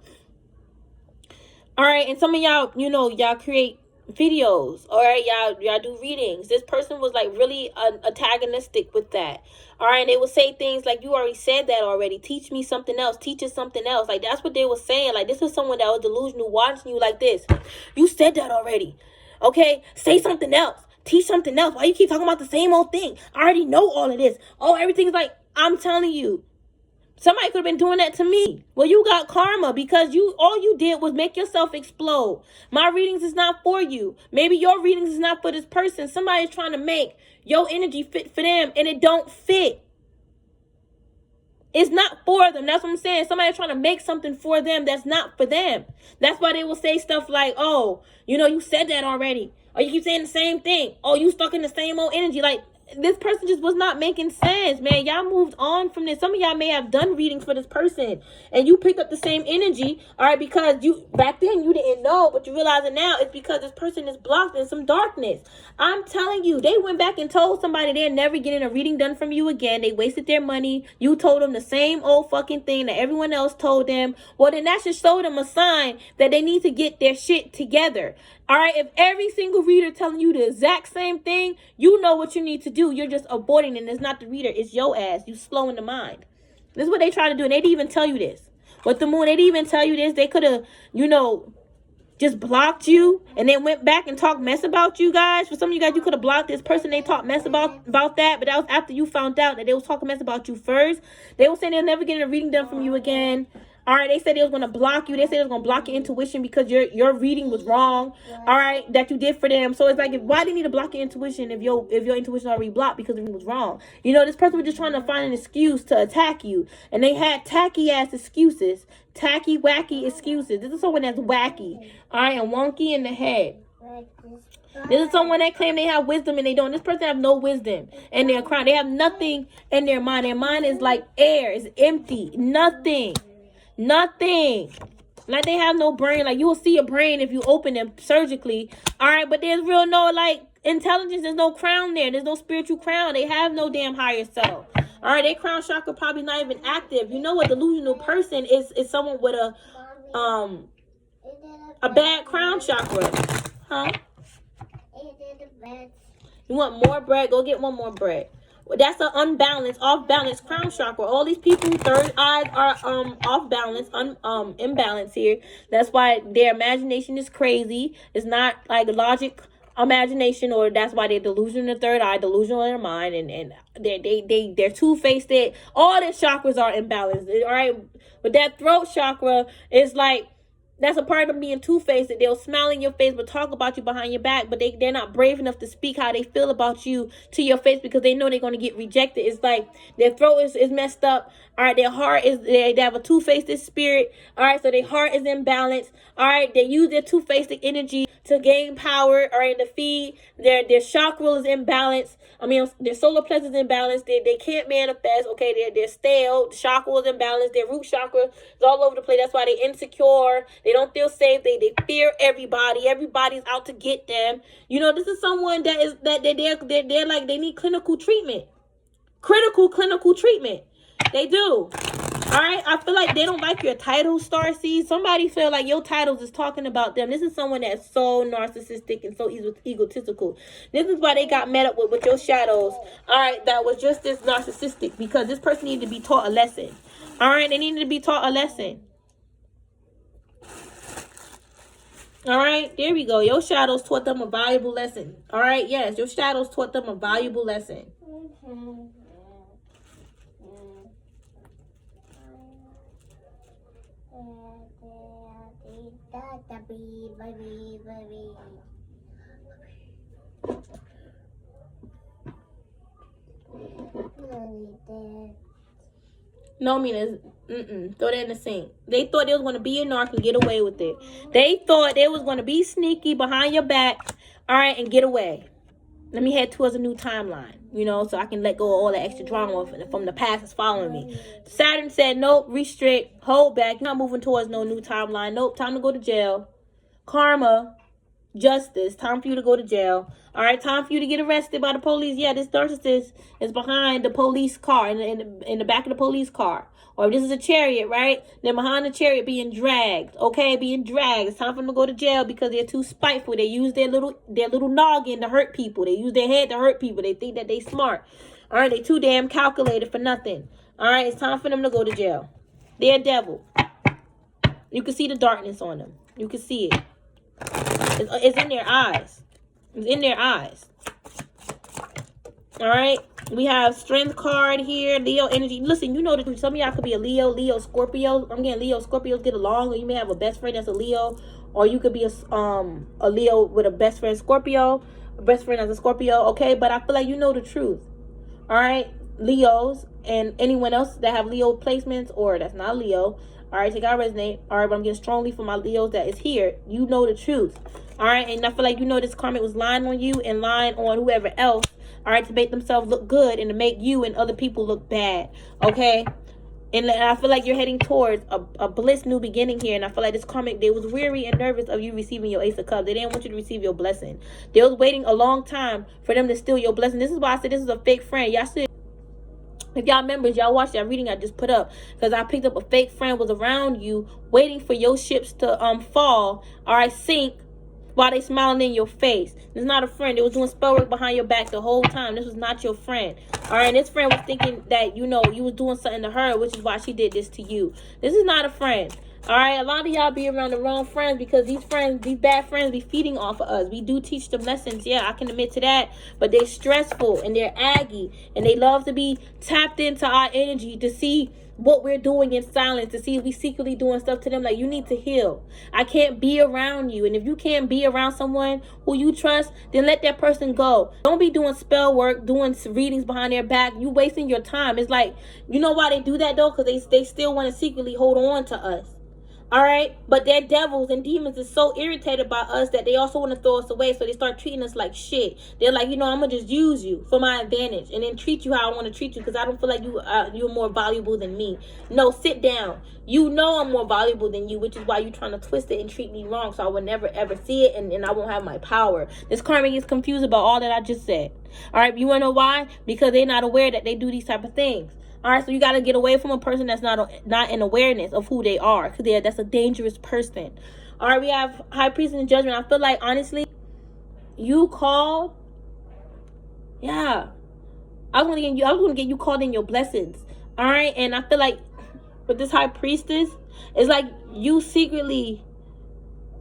All right, and some of y'all, you know, y'all create videos. All right, y'all do readings. This person was like really antagonistic with that. All right, and they would say things like, you already said that already. Teach me something else. Teach us something else. Like, that's what they were saying. Like, this is someone that was delusional watching you like this. You said that already. Okay, say something else. Teach something else. Why you keep talking about the same old thing? I already know all of this. Oh, everything's like, I'm telling you. Somebody could have been doing that to me. Well, you got karma because all you did was make yourself explode. My readings is not for you. Maybe your readings is not for this person. Somebody's trying to make your energy fit for them and it don't fit. It's not for them. That's what I'm saying. Somebody's trying to make something for them that's not for them. That's why they will say stuff like, oh, you know, you said that already. Or you keep saying the same thing. Oh, you stuck in the same old energy. Like, this person just was not making sense, man. Y'all moved on from this. Some of y'all may have done readings for this person and you picked up the same energy, all right, because back then you didn't know, but you realize it now. It's because this person is blocked in some darkness. I'm telling you, they went back and told somebody they're never getting a reading done from you again. They wasted their money. You told them the same old fucking thing that everyone else told them. Well, then that should show them a sign that they need to get their shit together. All right, if every single reader telling you the exact same thing, you know what you need to do. You're just aborting, and it's not the reader. It's your ass. You slow in the mind. This is what they try to do, and they didn't even tell you this. With the moon, they didn't even tell you this. They could have, you know, just blocked you and then went back and talked mess about you guys. For some of you guys, you could have blocked this person. They talked mess about that, but that was after you found out that they was talking mess about you first. They were saying they're never getting a reading done from you again. All right, they said they was going to block you. They said they was going to block your intuition because your reading was wrong. All right, that you did for them. So it's like, why do you need to block your intuition if your intuition already blocked because the reading was wrong? You know, this person was just trying to find an excuse to attack you. And they had tacky-ass excuses. Tacky, wacky excuses. This is someone that's wacky. All right, and wonky in the head. This is someone that claim they have wisdom and they don't. This person have no wisdom in their crown. They have nothing in their mind. Their mind is like air. It's empty. Nothing. Like, they have no brain. Like, you will see a brain if you open them surgically. All right, but there's real no, like, intelligence. There's no crown there. There's no spiritual crown. They have no damn higher self. All right, their crown chakra probably not even active. You know what? Delusional person is someone with a bad crown chakra. Huh? You want more bread? Go get one more bread. That's an unbalanced, off balance crown chakra. All these people, third eyes are off balance, imbalance here. That's why their imagination is crazy. It's not like logic imagination, or that's why they're delusional in the third eye, delusional in their mind, and they're two-faced. All their chakras are imbalanced. All right, but that throat chakra is like, that's a part of being two-faced. They'll smile in your face but talk about you behind your back, but they're not brave enough to speak how they feel about you to your face because they know they're going to get rejected. It's like their throat is messed up. All right, their heart is, they have a two-faced spirit. All right, so their heart is imbalanced. All right, they use their two-faced energy to gain power. All right, to feed. Their chakra is imbalanced. I mean, their solar plexus is imbalanced. They can't manifest. Okay, they're stale. The chakra is imbalanced. Their root chakra is all over the place. That's why they're insecure. They don't feel safe. They fear everybody. Everybody's out to get them. You know, this is someone they're like, they need clinical treatment. Critical clinical treatment. They do. All right, I feel like they don't like your title, Starseed. Somebody feel like your titles is talking about them. This is someone that's so narcissistic and so egotistical. This is why they got met up with your shadows. All right, that was just this narcissistic, because this person needed to be taught a lesson. All right, they needed to be taught a lesson. All right, there we go. Your shadows taught them a valuable lesson. All right, yes, your shadows taught them a valuable lesson. No, Mina, throw that in the sink. They thought they was going to be a narc and get away with it. They thought they was going to be sneaky behind your back, all right, and get away. Let me head towards a new timeline, you know, so I can let go of all the extra drama from the past that's following me. Saturn said, nope, restrict, hold back. You're not moving towards no new timeline. Nope, time to go to jail. Karma, justice, time for you to go to jail. All right, time for you to get arrested by the police. Yeah, this narcissist is behind the police car, in the back of the police car. Or if this is a chariot, right? They're behind the chariot being dragged. Okay, being dragged. It's time for them to go to jail because they're too spiteful. They use their little noggin to hurt people. They use their head to hurt people. They think that they smart. All right, they too damn calculated for nothing. All right, it's time for them to go to jail. They're a devil. You can see the darkness on them. You can see it. It's in their eyes. It's in their eyes. All right. We have strength card here. Leo energy. Listen, you know that some of y'all could be a Leo, Scorpio. I'm getting Leo, Scorpios get along. Or you may have a best friend that's a Leo. Or you could be a Leo with a best friend Scorpio. A best friend as a Scorpio. Okay. But I feel like you know the truth. All right. Leos and anyone else that have Leo placements or that's not Leo. All right. Take out resonate. All right. But I'm getting strongly for my Leos that is here. You know the truth. All right. And I feel like you know this karmic was lying on you and lying on whoever else. All right, to make themselves look good and to make you and other people look bad, okay? And I feel like you're heading towards a bliss new beginning here. And I feel like this karmic, they was weary and nervous of you receiving your Ace of Cups. They didn't want you to receive your blessing. They was waiting a long time for them to steal your blessing. This is why I said this is a fake friend. Y'all should, if y'all members, y'all watch that reading I just put up. Because I picked up a fake friend was around you waiting for your ships to fall, all right, sink, while they smiling in your face. This is not a friend. They was doing spell work behind your back the whole time. This was not your friend. All right, and this friend was thinking that, you know, you was doing something to her, which is why she did this to you. This is not a friend. All right, a lot of y'all be around the wrong friends because these bad friends be feeding off of us. We do teach them lessons. Yeah, I can admit to that. But they're stressful and they're aggy. And they love to be tapped into our energy to see what we're doing in silence, to see if we secretly doing stuff to them. Like, you need to heal. I can't be around you. And if you can't be around someone who you trust, then let that person go. Don't be doing spell work, doing readings behind their back. You wasting your time. It's like, you know why they do that though? Because they still want to secretly hold on to us. All right, but their devils and demons is so irritated by us that they also want to throw us away. So they start treating us like shit. They're like, you know, I'm gonna just use you for my advantage and then treat you how I want to treat you because I don't feel like you're more valuable than me. No, sit down. You know I'm more valuable than you, which is why you're trying to twist it and treat me wrong. So I will never ever see it and I won't have my power. This karmic is confused about all that I just said. All right, you wanna know why? Because they're not aware that they do these type of things. All right, so you got to get away from a person that's not in awareness of who they are, because that's a dangerous person. All right, we have High Priest and Judgment. I feel like, honestly, you called, yeah, I was gonna get you called in your blessings. All right, and I feel like with this high priestess, it's like you secretly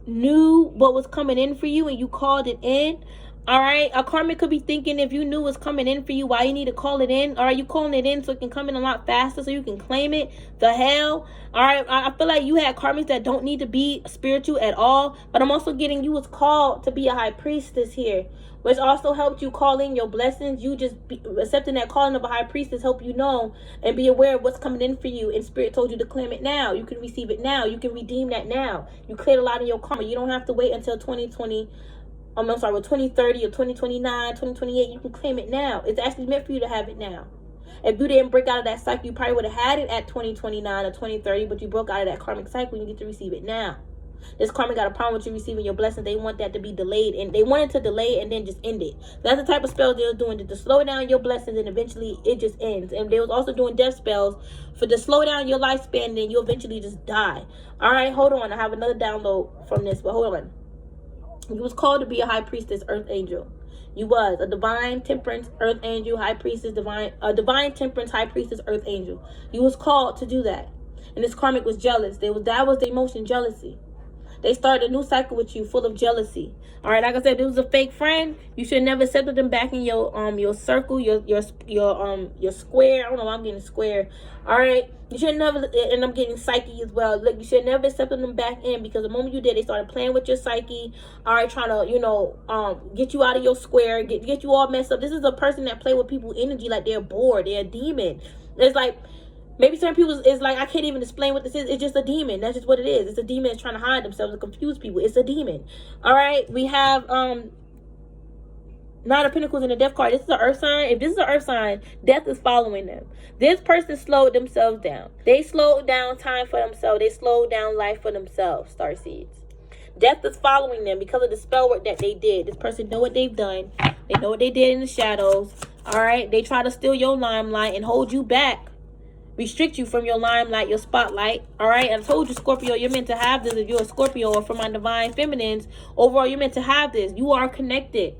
knew what was coming in for you and you called it in. All right, a karmic could be thinking, if you knew what's coming in for you, why you need to call it in? All right, you calling it in so it can come in a lot faster so you can claim it. The hell? All right, I feel like you had karmics that don't need to be spiritual at all, but I'm also getting you was called to be a high priestess here, which also helped you call in your blessings. You just accepting that calling of a high priestess help you know and be aware of what's coming in for you. And spirit told you to claim it now. You can receive it now. You can redeem that now. You cleared a lot of your karma. You don't have to wait until 2030 or 2029, 2028. You can claim it now. It's actually meant for you to have it now. If you didn't break out of that cycle, you probably would have had it at 2029 or 2030, but you broke out of that karmic cycle and you get to receive it now. This karma got a problem with you receiving your blessing. They want that to be delayed, and they wanted to delay and then just end it. That's the type of spells they were doing to slow down your blessings, and eventually it just ends. And they was also doing death spells to slow down your lifespan, and then you eventually just die. All right, hold on. I have another download from this, but hold on. You was called to be a high priestess, earth angel. You was a divine temperance, earth angel, high priestess, divine temperance, high priestess, earth angel. You was called to do that. And this karmic was jealous. That was the emotion, jealousy. They started a new cycle with you, full of jealousy. All right, like I said, this was a fake friend. You should never accept them back in your circle, your square. I don't know why I'm getting square. All right, you should never, and I'm getting psyche as well. Look, you should never accept them back in, because the moment you did, they started playing with your psyche. All right, trying to get you out of your square, get you all messed up. This is a person that play with people's energy like they're bored. They're a demon. It's like, maybe certain people is like, I can't even explain what this is. It's just a demon. That's just what it is. It's a demon that's trying to hide themselves and confuse people. It's a demon. All right. We have Nine of Pentacles in the Death card. This is an earth sign. If this is an earth sign, death is following them. This person slowed themselves down. They slowed down time for themselves. They slowed down life for themselves, starseeds. Death is following them because of the spell work that they did. This person know what they've done. They know what they did in the shadows. All right. They try to steal your limelight and hold you back. Restrict you from your limelight, your spotlight. All right. I told you, Scorpio, you're meant to have this. If you're a Scorpio, or for my divine feminines, overall, you're meant to have this. You are connected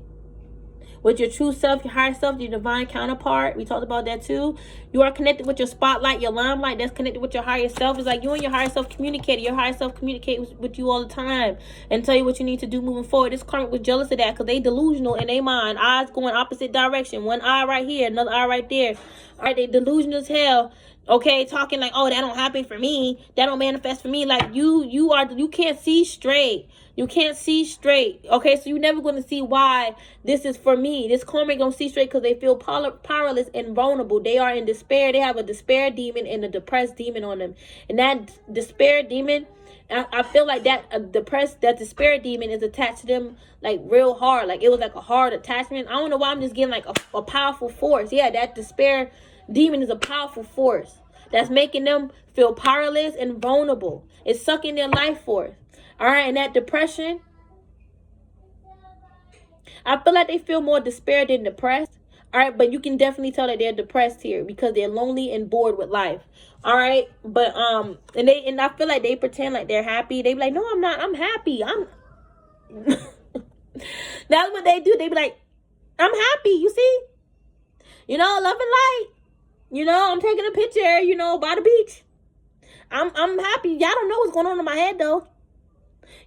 with your true self, your higher self, your divine counterpart. We talked about that too. You are connected with your spotlight, your limelight. That's connected with your higher self. It's like you and your higher self communicate. Your higher self communicates with you all the time and tell you what you need to do moving forward. This karmic was jealous of that because they delusional in their mind. Eyes going opposite direction. One eye right here, another eye right there. All right, they delusional as hell. Okay, talking like, oh, that don't happen for me. That don't manifest for me. Like you can't see straight. You can't see straight. Okay, so you're never going to see why this is for me. This karmic don't see straight because they feel powerless and vulnerable. They are in despair. They have a despair demon and a depressed demon on them. And that despair demon, I feel like that despair demon is attached to them like real hard. Like it was like a hard attachment. I don't know why I'm just getting like a powerful force. Yeah, that despair demon is a powerful force that's making them feel powerless and vulnerable. It's sucking their life force. All right, and that depression, I feel like they feel more despair than depressed. All right, but you can definitely tell that they're depressed here because they're lonely and bored with life. All right, but and I feel like they pretend like they're happy. They be like, no, I'm not. I'm happy. That's what they do. They be like, I'm happy. You see, love and light. I'm taking a picture, by the beach. I'm happy. Y'all don't know what's going on in my head though.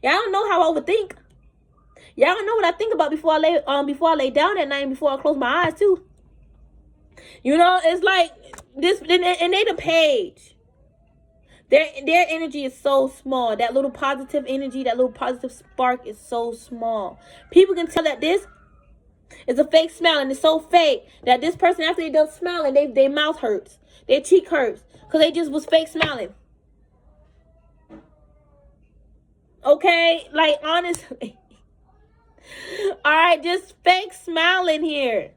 Y'all don't know how I would think. Y'all don't know what I think about before I lay down at night and before I close my eyes too. It's like this, and they the page. Their energy is so small. That little positive energy, that little positive spark is so small. People can tell that this is a fake smile, and it's so fake that this person, after they done smiling, their mouth hurts, their cheek hurts, because they just was fake smiling. Okay, like honestly. All right, just fake smiling here.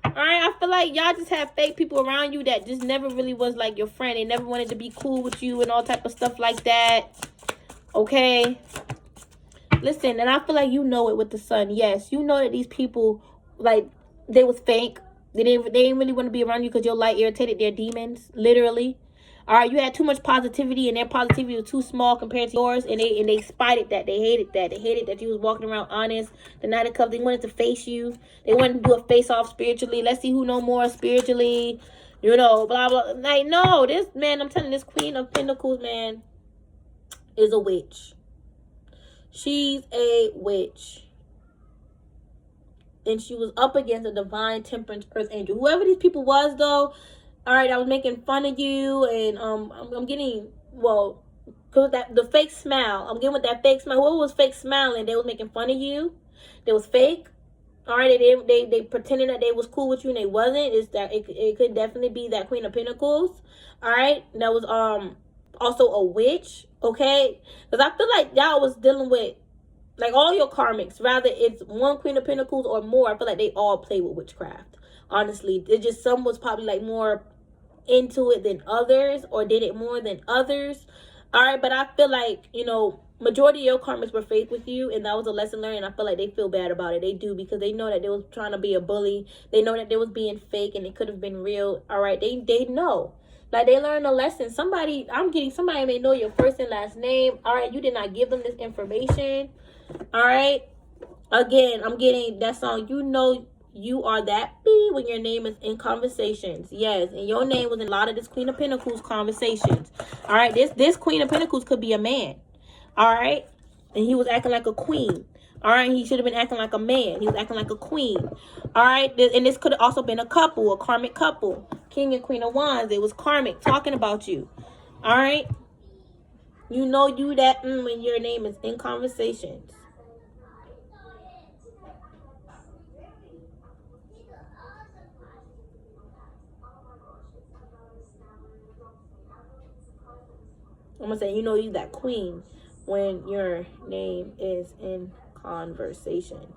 All right, I feel like y'all just have fake people around you that just never really was like your friend. They never wanted to be cool with you and all type of stuff like that. Okay. Listen, and I feel like you know it with the sun. Yes, you know that these people, like, they was fake. They didn't really want to be around you because your light irritated their demons, literally. All right, you had too much positivity, and their positivity was too small compared to yours, and they spited that. They hated that. They hated that you was walking around honest. The Knight of Cups, they wanted to face you. They wanted to do a face-off spiritually. Let's see who know more spiritually. You know, blah, blah. Like, no, this, man, I'm telling you, this Queen of Pentacles, man, is a witch. She's a witch. And she was up against a divine temperance earth angel. Whoever these people was, though, all right, I was making fun of you, and I'm getting, well, cause the fake smile. I'm getting with that fake smile. Whoever was fake smiling, they was making fun of you. They was fake. All right, they pretended that they was cool with you, and they wasn't. It's that it could definitely be that Queen of Pentacles. All right, that was also a witch. Okay, because I feel like y'all was dealing with, like, all your karmics, rather it's one Queen of Pentacles or more. I feel like they all play with witchcraft. Honestly, it just, some was probably like more into it than others, or did it more than others. All right, but I feel like, you know, majority of your karmics were fake with you, and that was a lesson learned. And I feel like they feel bad about it. They do, because they know that they was trying to be a bully. They know that they was being fake, and it could have been real. All right, they know. Like, they learned a lesson. Somebody may know your first and last name. All right, you did not give them this information. All right, again, I'm getting that song, you know you are that bee when your name is in conversations. Yes, and your name was in a lot of this Queen of Pentacles conversations. All right, this Queen of Pentacles could be a man. All right, and he was acting like a queen. All right, he should have been acting like a man. He was acting like a queen. All right, and this could have also been a couple, a karmic couple. King and Queen of Wands, it was karmic talking about you. All right, you know you that when your name is in conversations. I'm going to say, you know you that queen when your name is in conversations.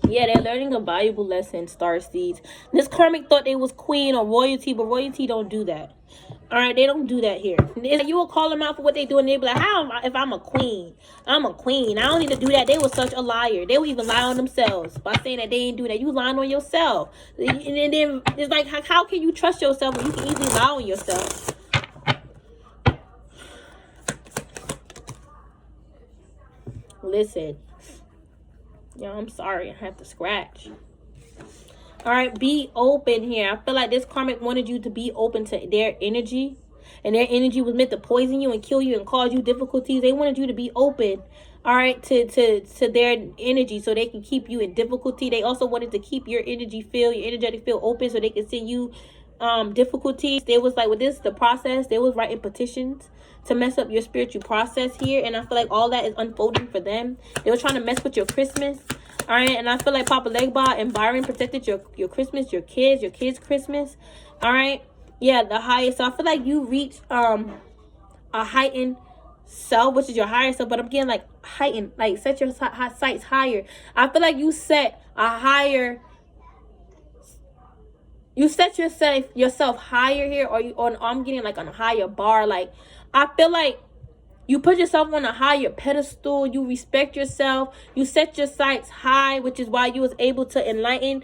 Yeah, they're learning a valuable lesson, star seeds. This karmic thought they was queen or royalty, but royalty don't do that. All right, they don't do that here. You will call them out for what they do, and they be like, "How if I'm a queen? I'm a queen. I don't need to do that." They were such a liar. They would even lie on themselves by saying that they ain't do that. You lying on yourself, and then it's like, how can you trust yourself when you can easily lie on yourself? Listen. Yeah, I'm sorry. I have to scratch. All right, be open here. I feel like this karmic wanted you to be open to their energy. And their energy was meant to poison you and kill you and cause you difficulties. They wanted you to be open, all right, to their energy so they can keep you in difficulty. They also wanted to keep your energy field, your energetic field open so they can send you difficulties. They was like, with this, the process, they was writing petitions to mess up your spiritual process here. And I feel like all that is unfolding for them. They were trying to mess with your Christmas. All right, and I feel like Papa Legba and Byron protected your Christmas, your kids' Christmas. All right, yeah, the highest. So I feel like you reached a heightened self, which is your higher self. But I'm getting like heightened, like set your sights higher. I feel like you set a higher. You set yourself higher here, or I'm getting like on a higher bar. Like, I feel like you put yourself on a higher pedestal. You respect yourself. You set your sights high, which is why you was able to enlighten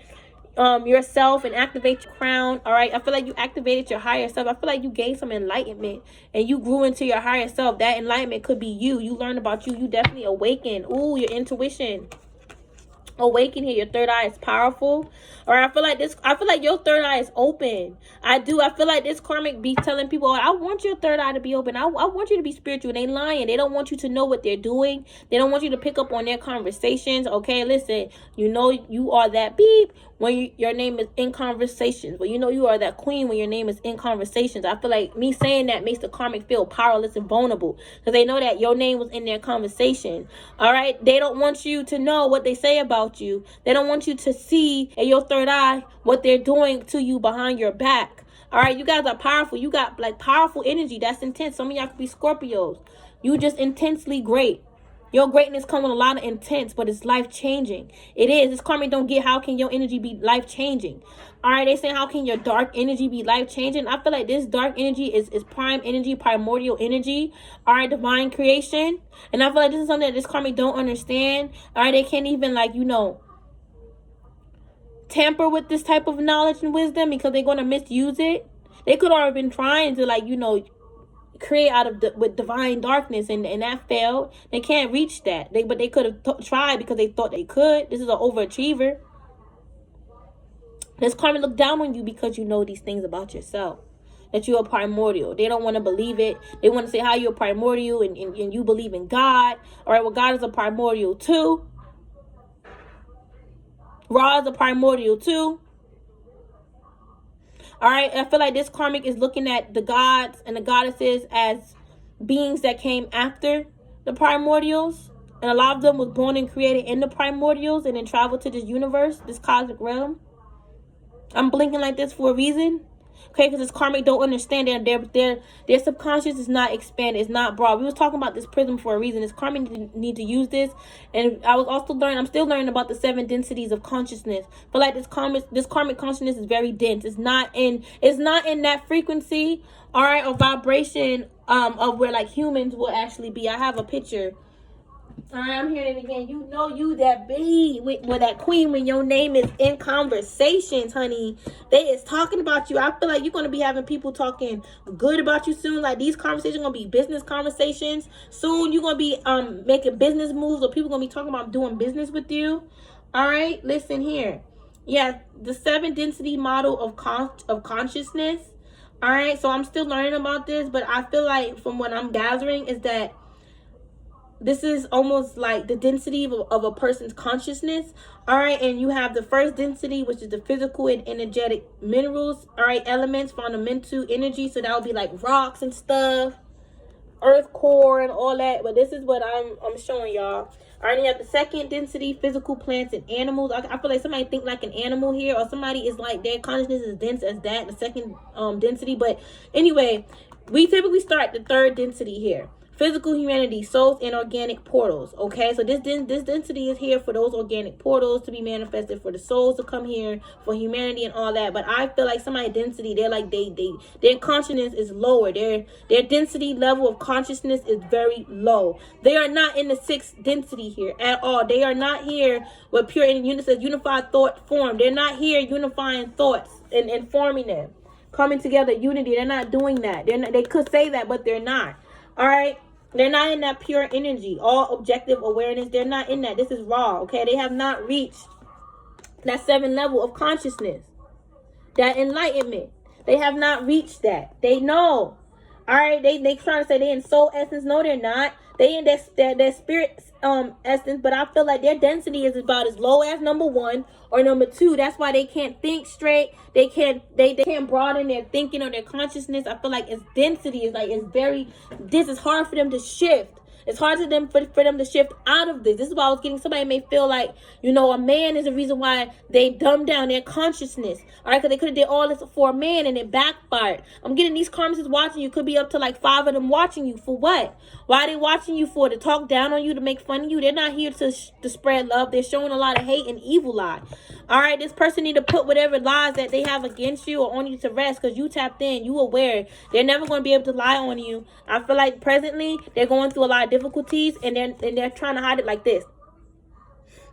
yourself and activate your crown. All right, I feel like you activated your higher self. I feel like you gained some enlightenment and you grew into your higher self. That enlightenment could be you. You learned about you. You definitely awakened. Ooh, your intuition. Awaken here. Your third eye is powerful. Or I feel like your third eye is open. I feel like this karmic be telling people, I want your third eye to be open. I want you to be spiritual. They lying. They don't want you to know what they're doing. They don't want you to pick up on their conversations. Okay, listen, you know you are that beep when your name is in conversations. Well, you know you are that queen when your name is in conversations. I feel like me saying that makes the karmic feel powerless and vulnerable because they know that your name was in their conversation. All right? They don't want you to know what they say about you. They don't want you to see in your third eye what they're doing to you behind your back. All right? You guys are powerful. You got like powerful energy. That's intense. Some of y'all could be Scorpios. You just intensely great. Your greatness comes with a lot of intense, but it's life-changing. It is. This karmic don't get how can your energy be life-changing. All right, they saying how can your dark energy be life-changing? I feel like this dark energy is prime energy, primordial energy. All right, divine creation. And I feel like this is something that this karmic don't understand. All right, they can't even like, you know, tamper with this type of knowledge and wisdom because they're going to misuse it. They could have been trying to like, you know, create out of with divine darkness and that failed. They can't reach that. But they could have tried because they thought they could. This is an overachiever. This karma look down on you because you know these things about yourself, that you're primordial. They don't want to believe it. They want to say how you're primordial and you believe in God. All right, well, God is a primordial too. Ra is a primordial too. All right, I feel like this karmic is looking at the gods and the goddesses as beings that came after the primordials. And a lot of them was born and created in the primordials and then traveled to this universe, this cosmic realm. I'm blinking like this for a reason. Okay, because this karmic don't understand their subconscious is not expanded, it's not broad. We was talking about this prism for a reason. This karmic need to use this. And I was also learning, I'm still learning about the 7 densities of consciousness. But like this karmic consciousness is very dense. It's not in that frequency, all right, or vibration of where like humans will actually be. I have a picture. All right, I'm hearing it again. You know you that bee with that queen when your name is in conversations, honey. They is talking about you. I feel like you're going to be having people talking good about you soon. Like these conversations going to be business conversations. Soon you're going to be making business moves or people going to be talking about doing business with you. All right, listen here. Yeah, the 7 density model of consciousness. All right, so I'm still learning about this, but I feel like from what I'm gathering is that this is almost like the density of a person's consciousness. All right. And you have the first density, which is the physical and energetic minerals. All right. Elements, fundamental energy. So that would be like rocks and stuff, earth core and all that. But this is what I'm showing y'all. All right. And you have the second density, physical plants and animals. I feel like somebody think like an animal here, or somebody is like their consciousness is dense as that, the second density. But anyway, we typically start the third density here. Physical humanity, souls, and organic portals. Okay, so this density is here for those organic portals to be manifested, for the souls to come here, for humanity and all that. But I feel like somebody's density, they're like their consciousness is lower. Their density level of consciousness is very low. They are not in the 6th density here at all. They are not here with pure and unified thought form. They're not here unifying thoughts and forming them, coming together, unity. They're not doing that. They could say that, but they're not. All right. They're not in that pure energy, all objective awareness. They're not in that. This is raw, okay? They have not reached that 7th level of consciousness, that enlightenment. They have not reached that. They know. All right, they trying to say they in soul essence. No, they're not. They in their spirit essence, but I feel like their density is about as low as number 1 or number 2. That's why they can't think straight. They can't broaden their thinking or their consciousness. I feel like its density is like this is hard for them to shift. It's hard for them to shift out of this. This is why I was getting, somebody may feel like, you know, a man is the reason why they dumb down their consciousness. All right, because they could have did all this for a man and it backfired. I'm getting these karmas watching you. Could be up to like 5 of them watching you. For what? Why are they watching you for? To talk down on you, to make fun of you? They're not here to spread love. They're showing a lot of hate and evil lie. All right, this person need to put whatever lies that they have against you or on you to rest, because you tapped in, you aware. They're never going to be able to lie on you. I feel like presently they're going through a lot of difficulties and they're trying to hide it like this.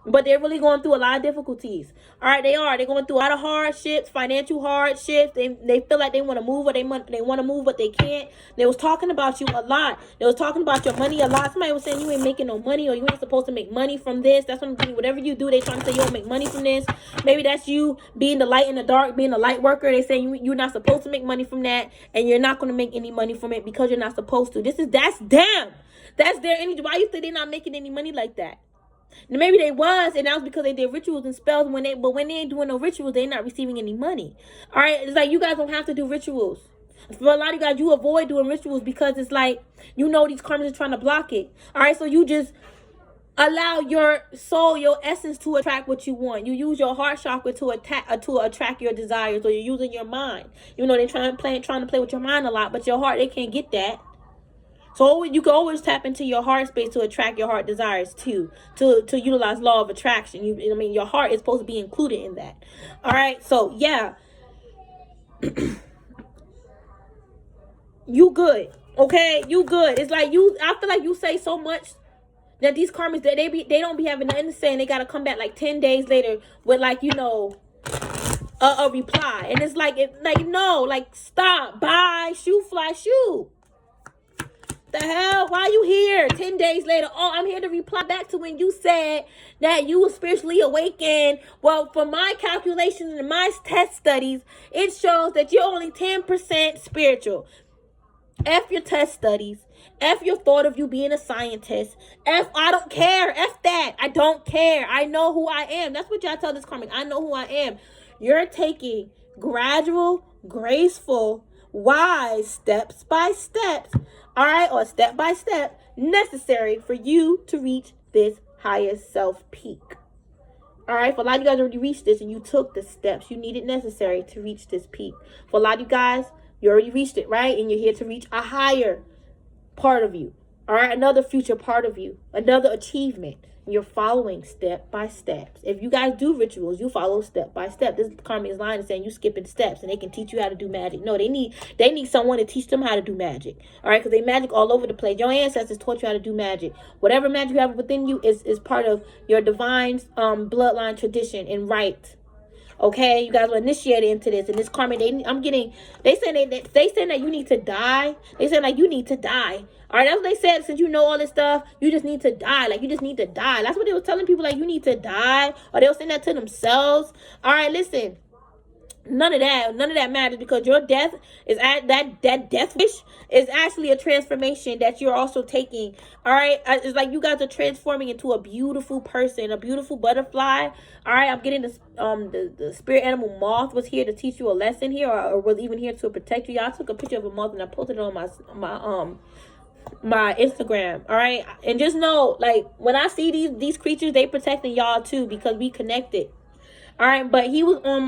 But they're really going through a lot of difficulties. All right, they're going through a lot of hardships, financial hardships. They feel like they want to move, or they want to move, but they can't. They was talking about you a lot. They was talking about your money a lot. Somebody was saying you ain't making no money, or you ain't supposed to make money from this. That's what I'm doing. Whatever you do, they trying to say you don't make money from this. Maybe that's you being the light in the dark, being a light worker. They say you're not supposed to make money from that, and you're not going to make any money from it because you're not supposed to. That's them. That's their energy. Why you think they're not making any money like that? Maybe they was, and that was because they did rituals and spells. But when they ain't doing no rituals, they're not receiving any money. All right, it's like you guys don't have to do rituals. For a lot of you guys, you avoid doing rituals because it's like, you know, these karmas are trying to block it. All right, so you just allow your soul, your essence to attract what you want. You use your heart chakra to attract your desires, or you're using your mind. You know, they're trying to play with your mind a lot, but your heart, they can't get that. So you can always tap into your heart space to attract your heart desires too, to utilize law of attraction. I mean, your heart is supposed to be included in that. All right, so yeah, you good, okay? You good. It's like I feel like you say so much that these karmas, that they don't be having nothing to say, and they gotta come back like 10 days later with, like, you know, a reply, and it's like no, like, stop, bye, shoe fly, shoe. The hell? Why you here 10 days later? Oh, I'm here to reply back to when you said that you were spiritually awakened. Well, for my calculations and my test studies, it shows that you're only 10% spiritual. F your test studies. F your thought of you being a scientist. F, I don't care. F that. I don't care. I know who I am. That's what y'all tell this karmic. I know who I am. You're taking gradual, graceful, wise steps by steps, all right, or step by step, necessary for you to reach this highest self peak. All right, for a lot of you guys already reached this, and you took the steps you needed necessary to reach this peak. For a lot of you guys, you already reached it, right? And you're here to reach a higher part of you. All right, another future part of you, another achievement. You're following step by steps. If you guys do rituals, you follow step by step. This karmic line is saying you skipping steps, and they can teach you how to do magic. No, they need someone to teach them how to do magic. All right, because they magic all over the place. Your ancestors taught you how to do magic. Whatever magic you have within you is part of your divine bloodline tradition and right. Okay, you guys were initiated into this, and this karma, they saying that you need to die. They saying like you need to die. All right, that's what they said. Since you know all this stuff, you just need to die. Like, you just need to die. That's what they were telling people, like, you need to die, or they were saying that to themselves. All right, listen. None of that matters, because your death is that death wish is actually a transformation that you're also taking. All right, it's like you guys are transforming into a beautiful person, a beautiful butterfly. All right, I'm getting this. The spirit animal moth was here to teach you a lesson here, or was even here to protect you. Y'all took a picture of a moth and I posted it on my Instagram. All right, and just know, like, when I see these creatures, they protecting y'all too, because we connected. All right, but he was on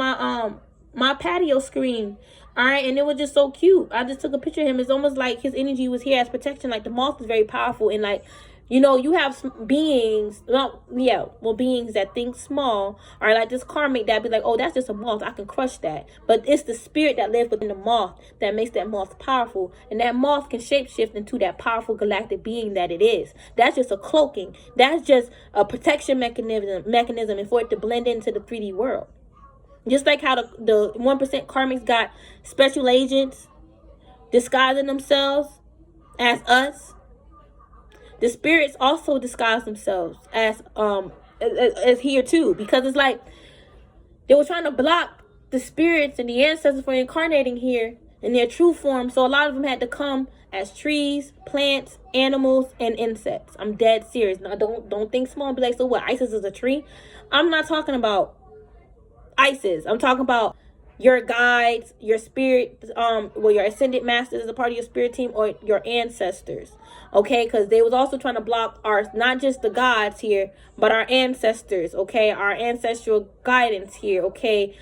my patio screen, all right, and it was just so cute. I just took a picture of him. It's almost like his energy was here as protection. Like, the moth is very powerful, and, like, you know, you have beings, beings that think small, or like this karmic that be like, oh, that's just a moth, I can crush that. But it's the spirit that lives within the moth that makes that moth powerful, and that moth can shapeshift into that powerful galactic being that it is. That's just a cloaking. That's just a protection mechanism, and for it to blend into the 3D world. Just like how the 1% karmics got special agents disguising themselves as us, the spirits also disguise themselves as here too, because it's like they were trying to block the spirits and the ancestors from incarnating here in their true form. So a lot of them had to come as trees, plants, animals, and insects. I'm dead serious. Now, don't think small and be like, so what, Isis is a tree? I'm not talking about Isis. I'm talking about your guides, your spirit, your ascended masters as a part of your spirit team, or your ancestors. Okay, because they was also trying to block not just the gods here, but our ancestors. Okay, our ancestral guidance here. Okay,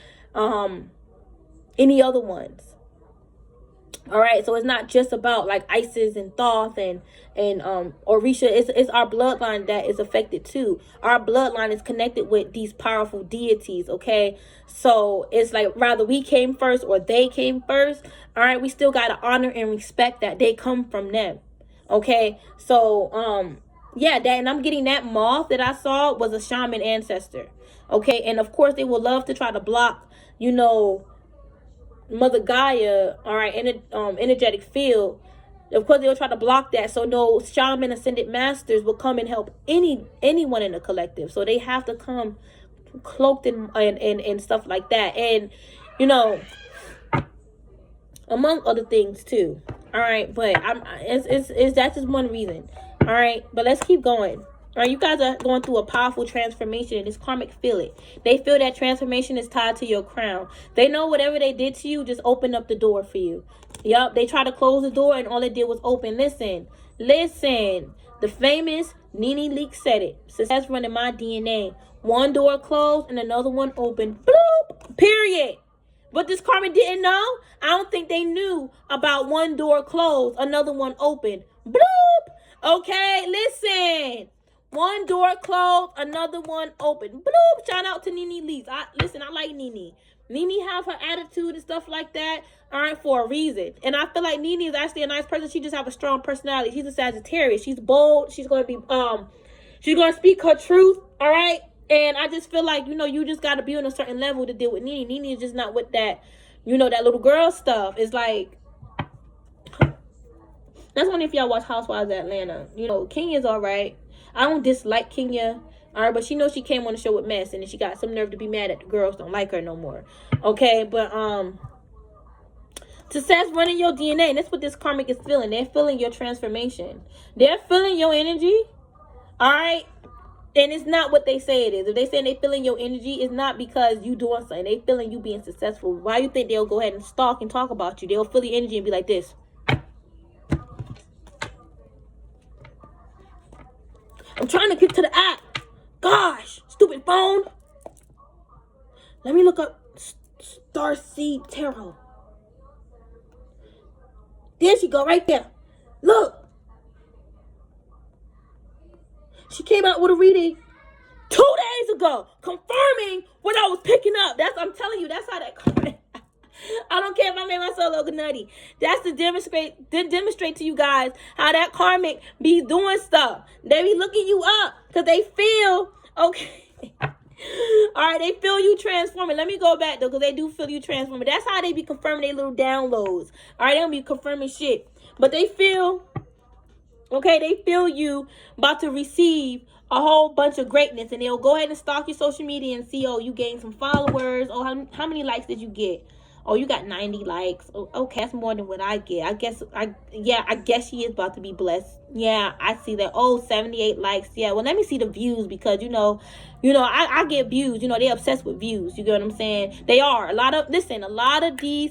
any other ones. All right, so it's not just about like Isis and Thoth and Orisha. It's our bloodline that is affected too. Our bloodline is connected with these powerful deities. Okay, so it's like rather we came first or they came first. All right, we still gotta honor and respect that they come from them. Okay, so yeah, that, and I'm getting that moth that I saw was a shaman ancestor. Okay, and of course they will love to try to block, you know, Mother Gaia, all right, energetic field. Of course, they'll try to block that, so no shaman ascended masters will come and help anyone in the collective. So they have to come cloaked and stuff like that, and you know, among other things too. All right, but that's just one reason. All right, but let's keep going. All right, you guys are going through a powerful transformation, and this karmic feel it. They feel that transformation is tied to your crown. They know whatever they did to you just opened up the door for you. Yup, they tried to close the door, and all it did was open. Listen. The famous Nene Leak said it. Success running my DNA. One door closed and another one open. Bloop. Period. But this karma didn't know. I don't think they knew about one door closed, another one open. Bloop. Okay, listen. One door closed, another one open. Bloop. Shout out to Nene Leaks. I like Nene. Nene have her attitude and stuff like that, all right, for a reason. And I feel like Nene is actually a nice person. She just have a strong personality. She's a Sagittarius. She's bold. She's going to be, she's going to speak her truth, all right? And I just feel like, you just got to be on a certain level to deal with Nene. Nene is just not with that, that little girl stuff. It's like, that's only if y'all watch Housewives of Atlanta. Kenya's all right. I don't dislike Kenya. All right, but she knows she came on the show with mess, and then she got some nerve to be mad at the girls don't like her no more. Okay, but success running your DNA, and that's what this karmic is feeling. They're feeling your transformation. They're feeling your energy. All right, and it's not what they say it is. If they say they feeling your energy, it's not because you doing something. They feeling you being successful. Why you think they'll go ahead and stalk and talk about you? They'll feel the energy and be like this. I'm trying to get to the app. Gosh, stupid phone. Let me look up Starseed Tarot. There she go, right there. Look. She came out with a reading 2 days ago, confirming what I was picking up. I'm telling you, that's how that comes. I don't care if I made myself look nutty. That's to demonstrate to you guys how that karmic be doing stuff. They be looking you up because they feel, okay. All right, they feel you transforming. Let me go back, though, because they do feel you transforming. That's how they be confirming their little downloads. All right, they don't be confirming shit. But they feel, okay, they feel you about to receive a whole bunch of greatness. And they'll go ahead and stalk your social media and see, oh, you gained some followers. Oh, how many likes did you get? Oh, you got 90 likes. Oh, okay, that's more than what I get. I guess she is about to be blessed. Yeah, I see that. Oh, 78 likes. Yeah, well, let me see the views because, I get views. They're obsessed with views. You get what I'm saying? They are. A lot of these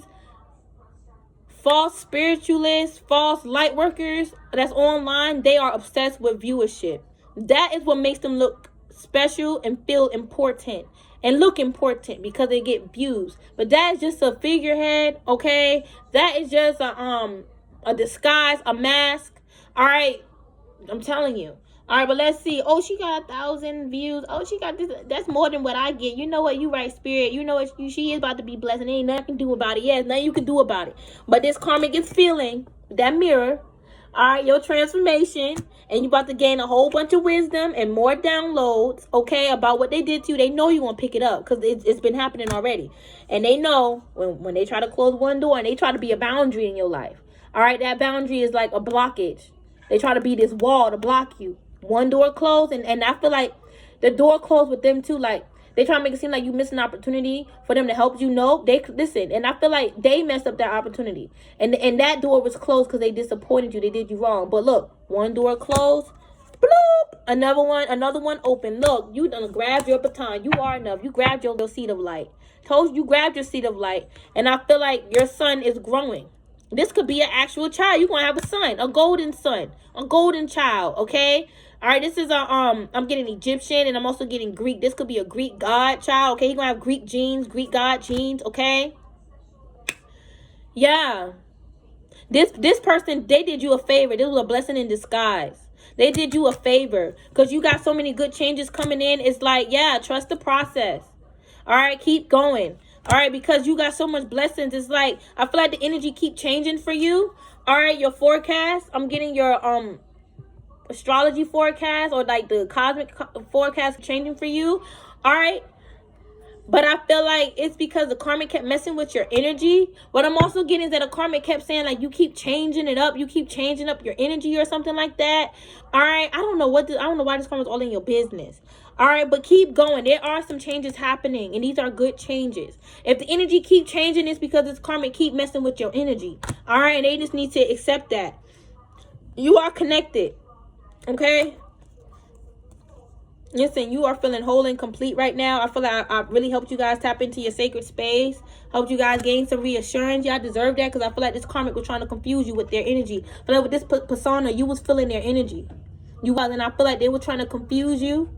false spiritualists, false light workers that's online, they are obsessed with viewership. That is what makes them look special and feel important. And look important because they get views. But that is just a figurehead, okay? That is just a disguise, a mask. All right, I'm telling you. All right, but let's see. Oh, she got 1,000 views. Oh, she got this. That's more than what I get. You know what? You right, Spirit. You know what? She is about to be blessed. And ain't nothing you can do about it. Yes, nothing you can do about it. But this karmic is feeling that mirror. All right, your transformation. And you about to gain a whole bunch of wisdom and more downloads, okay, about what they did to you. They know you're going to pick it up because it's been happening already. And they know when they try to close one door and they try to be a boundary in your life. All right, that boundary is like a blockage. They try to be this wall to block you. One door closed, and I feel like the door closed with them too. Like, they try to make it seem like you missed an opportunity for them to help you. No, they listen. And I feel like they messed up that opportunity. And that door was closed because they disappointed you. They did you wrong. But look, one door closed. Bloop. Another one open. Look, you done grabbed your baton. You are enough. You grabbed your seat of light. Told you grabbed your seat of light. And I feel like your son is growing. This could be an actual child. You're going to have a son. A golden son. A golden child. Okay? All right, this is I'm getting Egyptian and I'm also getting Greek. This could be a Greek god child, okay? You're going to have Greek genes, Greek god genes, okay? Yeah. This person, they did you a favor. This was a blessing in disguise. They did you a favor because you got so many good changes coming in. It's like, yeah, trust the process. All right, keep going. All right, because you got so much blessings. It's like, I feel like the energy keep changing for you. All right, your forecast. I'm getting your astrology forecast or like the cosmic forecast changing for you. All right, but I feel like it's because the karmic kept messing with your energy. What I'm also getting is that the karmic kept saying like you keep changing it up, you keep changing up your energy or something like that. All right, I don't know why this karma's all in your business. All right, but keep going. There are some changes happening and these are good changes. If the energy keep changing, it's because this karmic keep messing with your energy. All right, and they just need to accept that you are connected. Okay, Listen, you are feeling whole and complete right now. I feel like I really helped you guys tap into your sacred space. Helped you guys gain some reassurance. Y'all deserve that, because I feel like this karmic was trying to confuse you with their energy. I feel like with this persona, you was feeling their energy. You was, and I feel like they were trying to confuse you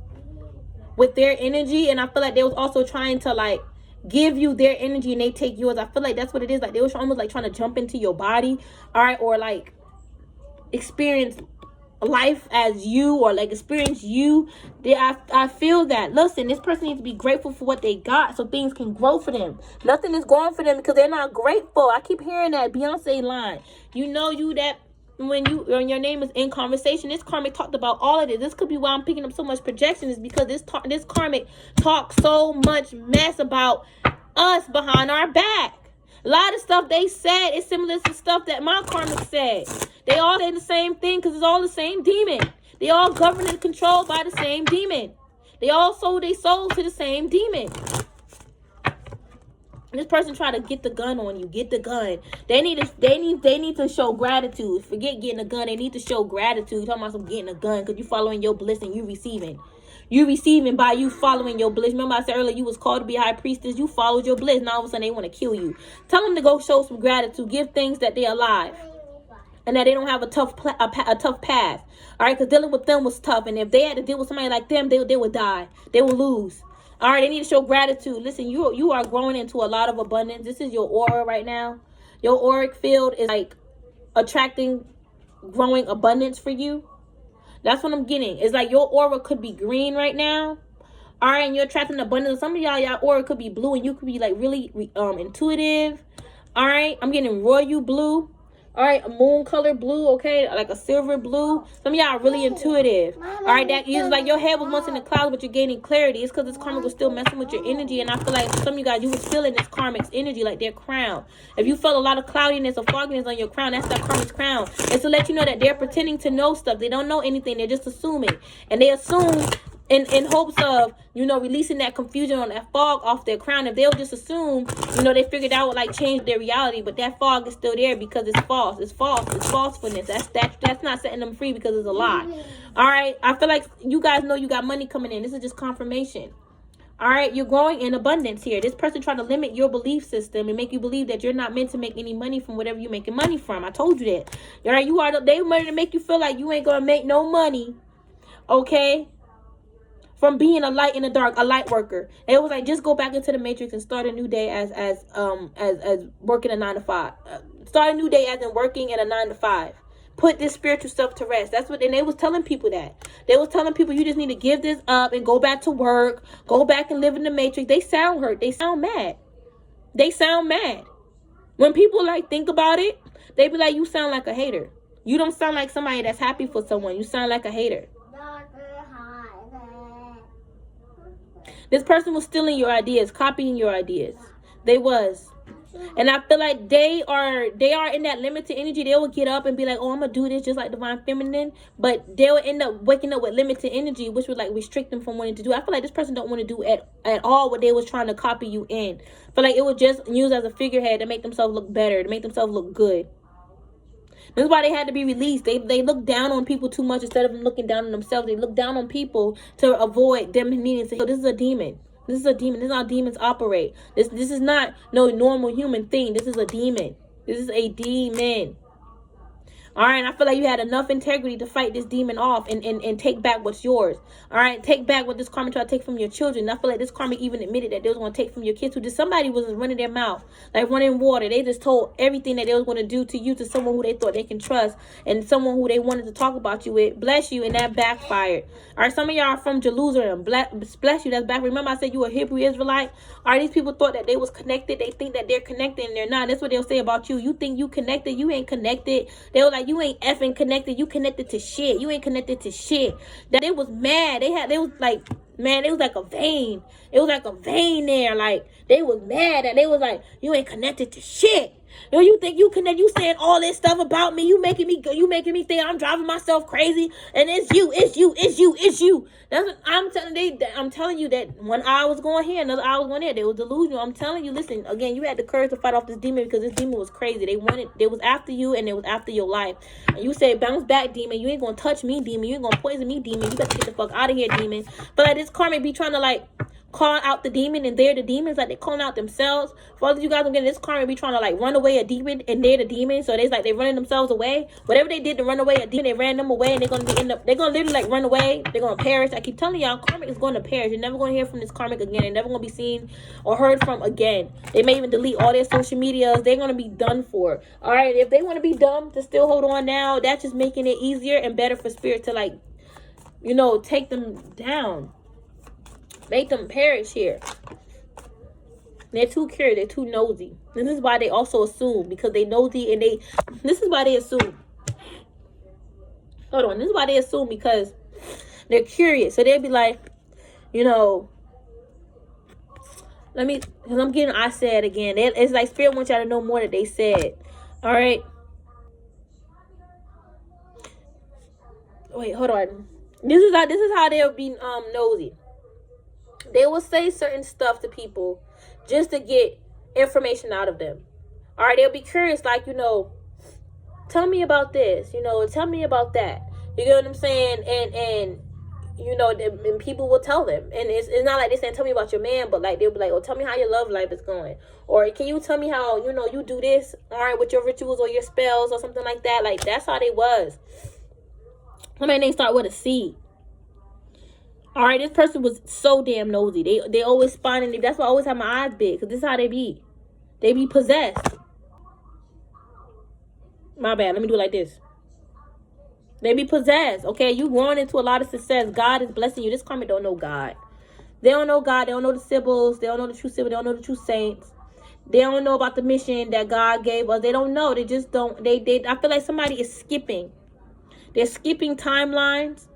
with their energy. And I feel like they was also trying to like give you their energy and they take yours. I feel like that's what it is. Like they was almost like trying to jump into your body. All right. Or like experience life as you, or like experience you. I feel that. Listen, this person needs to be grateful for what they got so things can grow for them. Nothing is growing for them because they're not grateful. I keep hearing that Beyonce line. You know, you that when your name is in conversation. This karmic talked about all of this. This could be why I'm picking up so much projection, is because this karmic talks so much mess about us behind our back. A lot of stuff they said is similar to stuff that my karmic said. They all say the same thing because it's all the same demon. They all governed and controlled by the same demon. They all sold their soul to the same demon. This person try to get the gun on you. Get the gun. They need to show gratitude. Forget getting a gun. They need to show gratitude. Talking about some getting a gun because you following your bliss and you receiving. You receiving by you following your bliss. Remember I said earlier you was called to be a high priestess. You followed your bliss. Now all of a sudden they want to kill you. Tell them to go show some gratitude. Give things that they're alive. And that they don't have a tough path. All right, because dealing with them was tough. And if they had to deal with somebody like them, they would die. They would lose. All right, they need to show gratitude. Listen, you are growing into a lot of abundance. This is your aura right now. Your auric field is like attracting, growing abundance for you. That's what I'm getting. It's like your aura could be green right now. All right, and you're attracting abundance. Some of y'all aura could be blue, and you could be like really intuitive. All right, I'm getting royal blue. All right, a moon color blue, okay, like a silver blue. Some of y'all are really intuitive. All right, that is like your head was once in the clouds, but you're gaining clarity. It's because this karmic was still messing with your energy, and I feel like some of you guys, you was feeling this karmic's energy, like their crown. If you felt a lot of cloudiness or fogginess on your crown, that's that karmic's crown. It's to let you know that they're pretending to know stuff. They don't know anything. They're just assuming, and they assume in hopes of, you know, releasing that confusion on that fog off their crown. If they'll just assume, you know, they figured out what like change their reality, but that fog is still there because it's false. It's false. It's falsefulness. That's not setting them free because it's a lie. All right. I feel like you guys know you got money coming in. This is just confirmation. All right. You're growing in abundance here. This person trying to limit your belief system and make you believe that you're not meant to make any money from whatever you're making money from. I told you that. All right. They were to make you feel like you ain't going to make no money. Okay. From being a light in the dark, a light worker. It was like, just go back into the matrix and start a new day as working a 9 to 5. Start a new day as in working in a 9 to 5. Put this spiritual stuff to rest. That's what, and they was telling people that. They was telling people you just need to give this up and go back to work. Go back and live in the matrix. They sound hurt. They sound mad. They sound mad. When people like think about it, they be like, you sound like a hater. You don't sound like somebody that's happy for someone. You sound like a hater. This person was stealing your ideas, copying your ideas. They was. And I feel like they are in that limited energy. They will get up and be like, oh, I'm going to do this just like divine feminine. But they will end up waking up with limited energy, which would like restrict them from wanting to do. I feel like this person don't want to do at all what they was trying to copy you in. I feel like it was just used as a figurehead to make themselves look better, to make themselves look good. This is why they had to be released. They look down on people too much instead of them looking down on themselves. They look down on people to avoid them needing to. So this is a demon. This is a demon. This is how demons operate. This is not no normal human thing. This is a demon. This is a demon. All right, and I feel like you had enough integrity to fight this demon off and take back what's yours. All right, take back what this karmic tried to take from your children. And I feel like this karmic even admitted that they was going to take from your kids. Who just somebody was running their mouth, like running water. They just told everything that they was going to do to you to someone who they thought they can trust and someone who they wanted to talk about you with. Bless you, and that backfired. All right, some of y'all are from Jerusalem. Bless you, that's back. Remember I said you were a Hebrew Israelite? All right, these people thought that they was connected. They think that they're connected and they're not. That's what they'll say about you. You think you connected. You ain't connected. They were like, you ain't effing connected. You connected to shit. You ain't connected to shit. That they was mad. They was like, man, it was like a vein. It was like a vein there. Like, they was mad. And they was like, you ain't connected to shit. Yo, you think you connect? You saying all this stuff about me? You making me think I'm driving myself crazy? And it's you. That's what I'm telling. I'm telling you that one eye was going here, another eye was going there. They was delusional. I'm telling you. Listen, again, you had the courage to fight off this demon because this demon was crazy. They was after you and they was after your life. And you say, bounce back, demon. You ain't gonna touch me, demon. You ain't gonna poison me, demon. You better get the fuck out of here, demon. But like this karmic be trying to like call out the demon and they're the demons, like they calling out themselves. For all of you guys, I'm getting this karma be trying to like run away a demon and they're the demon, so they running themselves away. Whatever they did to run away a demon, they ran them away, and they're gonna literally like run away. They're gonna perish. I keep telling y'all, karmic is going to perish. You're never gonna hear from this karmic again. They're never gonna be seen or heard from again. They may even delete all their social medias. They're gonna be done for. All right, if they want to be dumb to still hold on now, that's just making it easier and better for spirit to like, you know, take them down. Make them perish here. They're too curious. They're too nosy. This is why they also assume, because they nosy and this is why they assume. Hold on. This is why they assume, because they're curious. So they'll be like, you know, because I'm getting I said again. It's like spirit wants y'all to know more that they said. All right. Wait, hold on. This is how they'll be nosy. They will say certain stuff to people just to get information out of them. All right, they'll be curious, like, you know, tell me about this, you know, tell me about that. You get what I'm saying? And you know, and people will tell them. And it's not like they're saying, tell me about your man, but like they'll be like, oh, tell me how your love life is going. Or can you tell me how, you know, you do this, all right, with your rituals or your spells or something like that. Like, that's how they was. Somebody name start with a C. All right, this person was so damn nosy. They always spawning. That's why I always have my eyes big, because this is how they be. They be possessed. My bad. Let me do it like this. They be possessed. Okay, you growing into a lot of success. God is blessing you. This karmic don't know God. They don't know God. They don't know the Sibyls. They don't know the true Sibyl. They don't know the true saints. They don't know about the mission that God gave us. They don't know. They just don't. I feel like somebody is skipping. They're skipping timelines.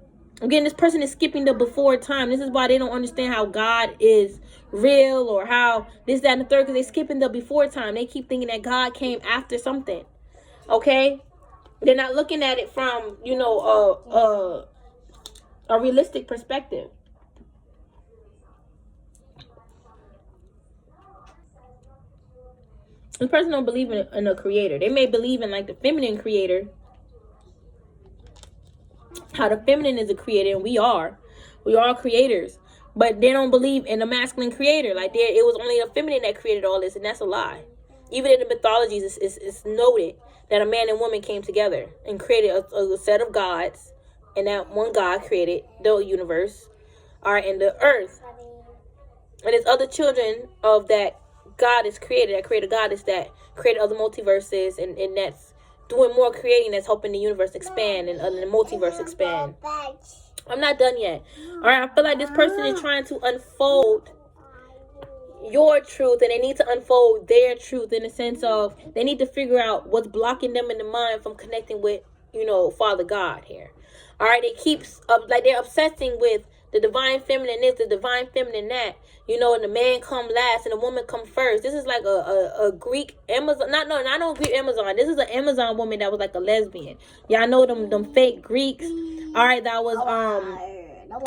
Again, this person is skipping the before time. This is why they don't understand how God is real or how this, that, and the third, because they're skipping the before time. They keep thinking that God came after something. Okay? They're not looking at it from, you know, a realistic perspective. This person don't believe in a creator. They may believe in like the feminine creator. How the feminine is a creator, and we are creators, but they don't believe in the masculine creator. Like it was only the feminine that created all this, and that's a lie. Even in the mythologies, it's noted that a man and woman came together and created a set of gods, and that one God created the universe, all right, and the earth, and there's other children of that God is created, that created goddess that created other multiverses, and that's doing more creating, that's helping the universe expand and the multiverse expand. I'm not done yet. All right, I feel like this person is trying to unfold your truth, and they need to unfold their truth in the sense of they need to figure out what's blocking them in the mind from connecting with, you know, Father God here. All right, they keep like they're obsessing with the divine feminine this, the divine feminine that, you know, and the man come last and the woman come first. This is like a Greek Amazon. Not no Greek Amazon. This is an Amazon woman that was like a lesbian. Y'all know them fake Greeks. All right, that was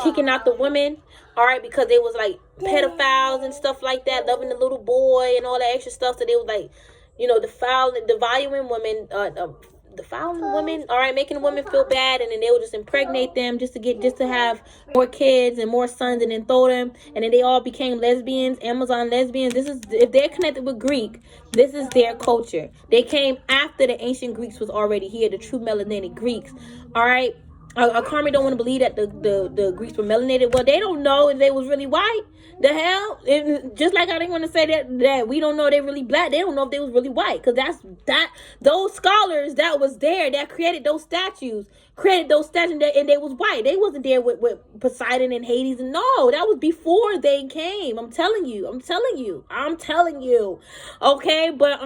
kicking out the women. All right, because they was like pedophiles and stuff like that, loving the little boy and all that extra stuff. So they was like, you know, defiling women, all right, making women feel bad, and then they would just impregnate them just to have more kids and more sons, and then throw them, and then they all became lesbians, Amazon lesbians. This is, if they're connected with Greek, this is their culture. They came after the ancient Greeks was already here, the true melanated Greeks. All right, a karmic don't want to believe that the Greeks were melanated. Well, they don't know if they was really white. The hell, just like I didn't want to say that we don't know they're really black. They don't know if they was really white, because those scholars that was there that created those statues and they was white. They wasn't there with Poseidon and Hades, and no, that was before they came. I'm telling you. Okay, but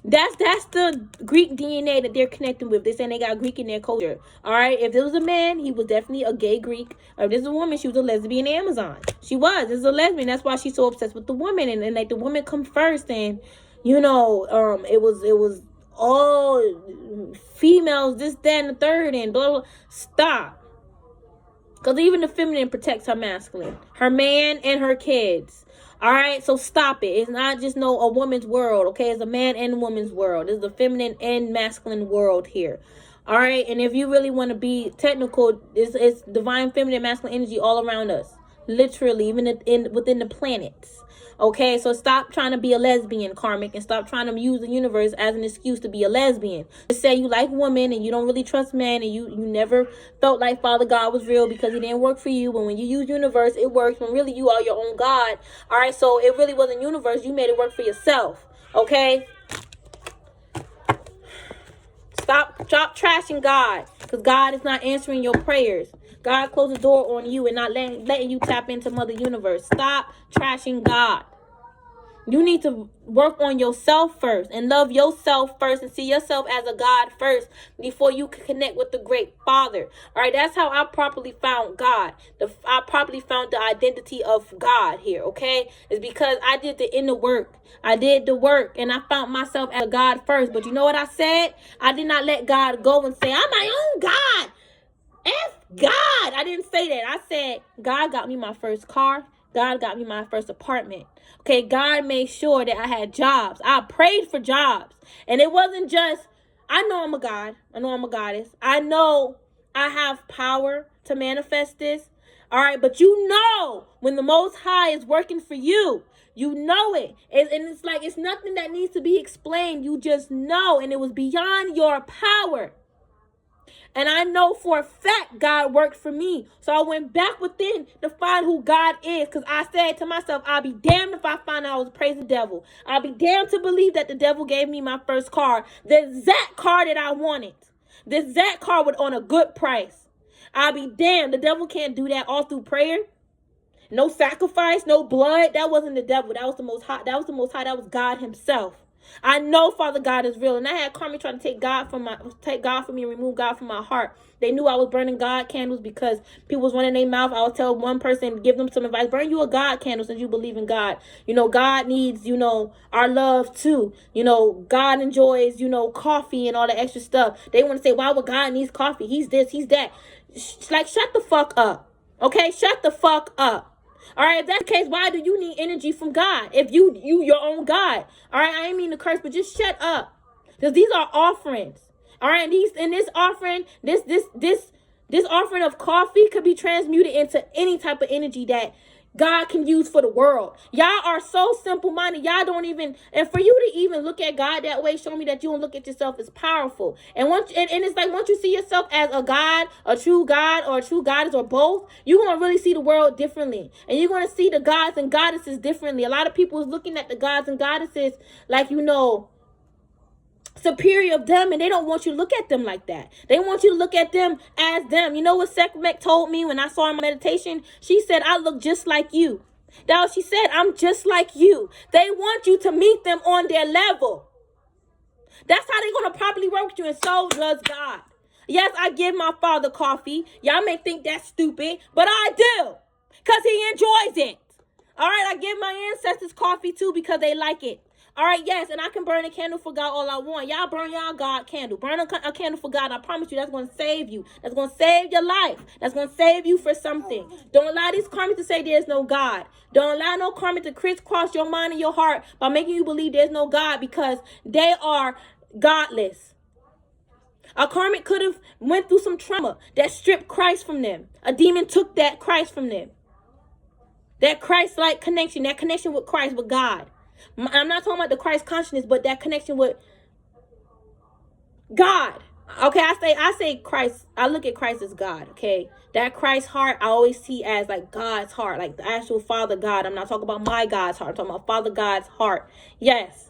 that's the Greek DNA that they're connecting with. They're saying they got Greek in their culture. All right. If it was a man, he was definitely a gay Greek. Or if this is a woman, she was a lesbian Amazon. She was. This is a lesbian. That's why she's so obsessed with the woman. And like the woman come first. And, it was all females, this, that, and the third, and blah, blah. Stop. Because even the feminine protects her masculine, her man, and her kids. All right, so stop it. It's not just a woman's world, okay? It's a man and woman's world. It's the feminine and masculine world here. All right, and if you really want to be technical, it's divine feminine masculine energy all around us, literally, even within the planets. Okay, so stop trying to be a lesbian, karmic, and stop trying to use the universe as an excuse to be a lesbian. Just say you like women and you don't really trust men, and you never felt like Father God was real because he didn't work for you. But when you use universe, it works. When really you are your own God. All right, so it really wasn't universe. You made it work for yourself. Okay. Stop trashing God, because God is not answering your prayers. God closed the door on you and not letting you tap into Mother Universe. Stop trashing God. You need to work on yourself first and love yourself first and see yourself as a God first before you can connect with the great Father. All right, that's how I properly found God. I properly found the identity of God here, okay? It's because I did the inner work. I did the work and I found myself as a God first. But you know what I said? I did not let God go and say, I'm my own God. F God. I didn't say that. I said, God got me my first car. God got me my first apartment. Okay, God made sure that I had jobs. I prayed for jobs. And it wasn't just, I know I'm a God. I know I'm a goddess. I know I have power to manifest this. All right, but you know when the Most High is working for you. You know it. And it's like, it's nothing that needs to be explained. You just know. And it was beyond your power. And I know for a fact God worked for me. So I went back within to find who God is. Because I said to myself, I'll be damned if I find out I was praising the devil. I'll be damned to believe that the devil gave me my first car. The exact car that I wanted. The exact car was on a good price. I'll be damned. The devil can't do that all through prayer. No sacrifice, no blood. That wasn't the devil. That was the Most High. That was the Most High. That was God himself. I know Father God is real. And I had karma trying to take God from me and remove God from my heart. They knew I was burning God candles because people was running their mouth. I would tell one person, give them some advice. Burn you a God candle since you believe in God. God needs, our love too. God enjoys, coffee and all the extra stuff. They want to say, why would God needs coffee? He's this, he's that. Like, shut the fuck up. Okay? Shut the fuck up. All right, if that's the case, why do you need energy from God? If you your own God. All right, I ain't mean to curse, but just shut up. Because these are offerings. All right, this offering, this offering of coffee could be transmuted into any type of energy that God can use for the world. Y'all are so simple-minded. Y'all don't even, and for you to even look at God that way, show me that you don't look at yourself as powerful. And it's like once you see yourself as a God, a true God, or a true goddess, or both, you're going to really see the world differently. And you're going to see the gods and goddesses differently. A lot of people is looking at the gods and goddesses like, superior of them, and they don't want you to look at them like that. They want you to look at them as them. You know what Sekhmet told me when I saw in my meditation? She said, I look just like you. That's what she said. I'm just like you. They want you to meet them on their level. That's how they're going to properly work with you, and so does God. Yes, I give my father coffee. Y'all may think that's stupid, but I do, because he enjoys it. All right, I give my ancestors coffee too because they like it. All right, yes, and I can burn a candle for God all I want. Y'all burn y'all God candle. Burn a candle for God. I promise you that's going to save you. That's going to save your life. That's going to save you for something. Don't allow these karmics to say there's no God. Don't allow no karmic to crisscross your mind and your heart by making you believe there's no God, because they are godless. A karmic could have went through some trauma that stripped Christ from them. A demon took that Christ from them. That Christ-like connection, that connection with Christ, with God. I'm not talking about the Christ consciousness, but that connection with God. Okay, I say Christ. I look at Christ as God. Okay, that Christ heart I always see as like God's heart, like the actual Father God. I'm not talking about my God's heart. I'm talking about Father God's heart. Yes,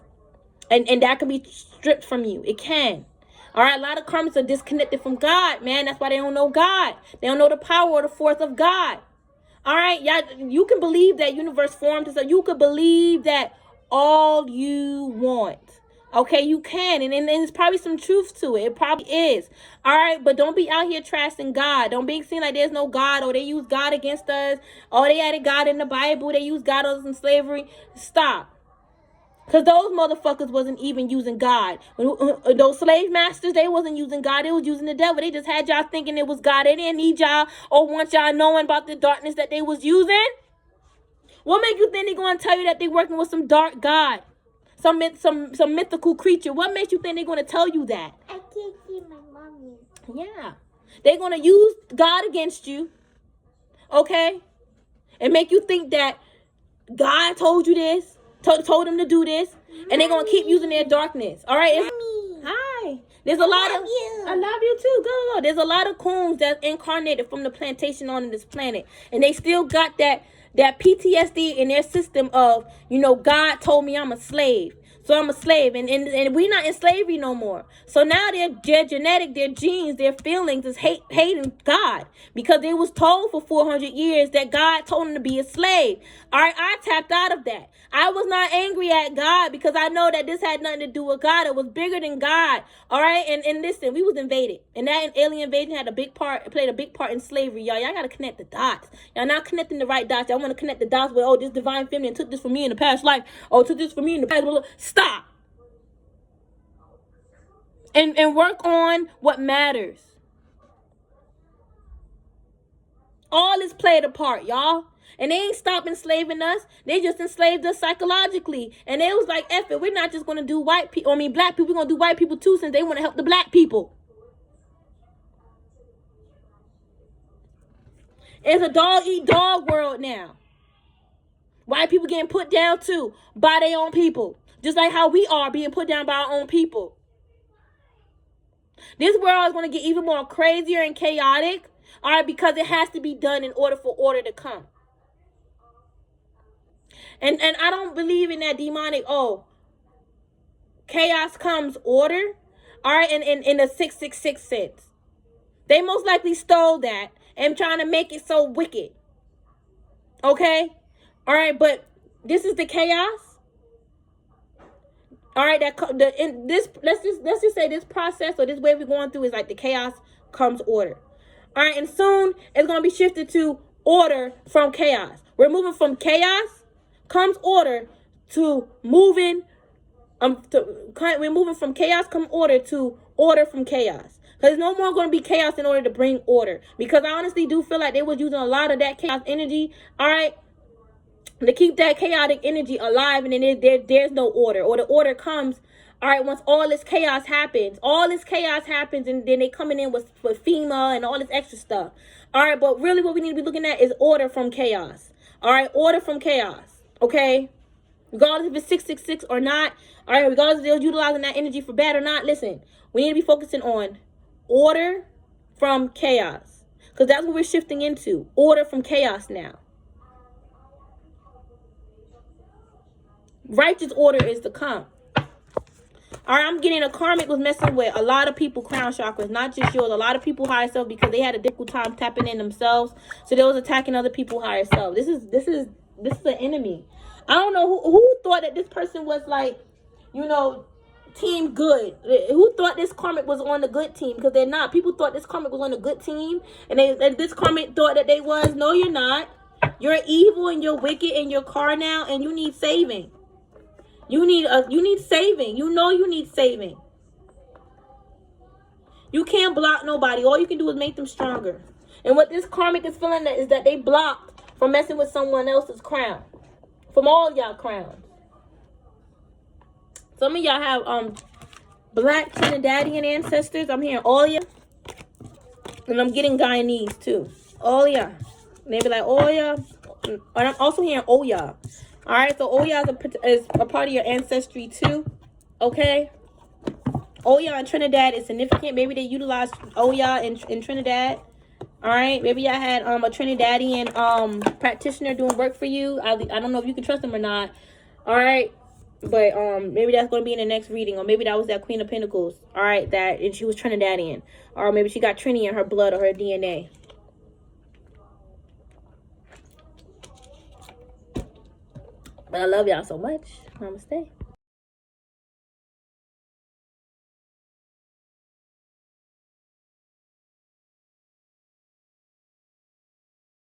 and that can be stripped from you. It can. All right, a lot of karmics are disconnected from God, man. That's why they don't know God. They don't know the power or the force of God. All right, y'all, you can believe that universe formed, so you could believe that all you want. Okay, you can, and there's probably some truth to it. It probably is. All right, but don't be out here trashing God. Don't be seen like there's no God, or they use God against us, or they added God in the Bible. They use God as in slavery. Stop. Because those motherfuckers wasn't even using God. Those slave masters, they wasn't using God. They was using the devil. They just had y'all thinking it was God. They didn't need y'all or want y'all knowing about the darkness that they was using. What make you think they going to tell you that they working with some dark God? Some mythical creature? What makes you think they're going to tell you that? I can't see my mommy. Yeah. They're going to use God against you. Okay? And make you think that God told you this. Told them to do this, and they're gonna keep using their darkness. All right. Hi. There's a lot of. I love you too. Go. There's a lot of coons that's incarnated from the plantation on this planet, and they still got that PTSD in their system of, you know, God told me I'm a slave. So I'm a slave, and we're not in slavery no more. So now their genetic, their genes, their feelings is hating God, because they was told for 400 years that God told them to be a slave. All right, I tapped out of that. I was not angry at God because I know that this had nothing to do with God. It was bigger than God. All right, and listen, we was invaded, and that alien invasion played a big part in slavery, y'all. Y'all gotta connect the dots. Y'all not connecting the right dots. Y'all want to connect the dots with, oh, this divine feminine took this for me in the past life. Oh, took this for me in the past. Stop. And work on what matters. All this played a part, y'all. And they ain't stopped enslaving us. They just enslaved us psychologically. And they was like, F it, we're not just going to do black people, we're going to do white people too, since they want to help the black people. It's a dog-eat-dog world now. White people getting put down too by their own people. Just like how we are being put down by our own people. This world is going to get even more crazier and chaotic, all right, because it has to be done in order for order to come. And I don't believe in that demonic, chaos comes order, all right, in the 666 sense. They most likely stole that and trying to make it so wicked. Okay? All right, but this is the chaos. All right, let's just say this process or this way we're going through is like the chaos comes order. All right, and soon it's going to be shifted to order from chaos. We're moving from chaos comes order to moving we're moving from chaos come order to order from chaos. Because there's no more going to be chaos in order to bring order. Because I honestly do feel like they was using a lot of that chaos energy, all right, to keep that chaotic energy alive, and then there's no order, or the order comes, all right, once all this chaos happens, and then they coming in with FEMA and all this extra stuff, all right, but really what we need to be looking at is order from chaos, all right, order from chaos, okay, regardless if it's 666 or not, all right, regardless if they're utilizing that energy for bad or not, listen, we need to be focusing on order from chaos, because that's what we're shifting into, order from chaos now. Righteous order is to come. All right, I'm getting a karmic was messing with a lot of people crown chakras, not just yours. A lot of people higher self, because they had a difficult time tapping in themselves, so they was attacking other people higher self. This is an enemy. I don't know who thought that this person was like, you know, team good. Who thought this karmic was on the good team? Because they're not. People thought this karmic was on the good team, and this karmic thought that they was. No, you're not. You're evil and you're wicked and you're carnal and you need saving. You need saving. You know you need saving. You can't block nobody. All you can do is make them stronger. And what this karmic is feeling is that they blocked from messing with someone else's crown. From all y'all crowns. Some of y'all have black Trinidadian ancestors. I'm hearing all y'all. And I'm getting Guyanese too. All y'all. Maybe like all y'all. And I'm also hearing all y'all. All right, so Oya is a part of your ancestry too, okay? Oya in Trinidad is significant. Maybe they utilized Oya in Trinidad. All right, maybe I had a Trinidadian practitioner doing work for you. I don't know if you can trust them or not. All right, but maybe that's going to be in the next reading, or maybe that was that Queen of Pentacles. All right, and she was Trinidadian, or maybe she got Trini in her blood or her DNA. But I love y'all so much. Namaste.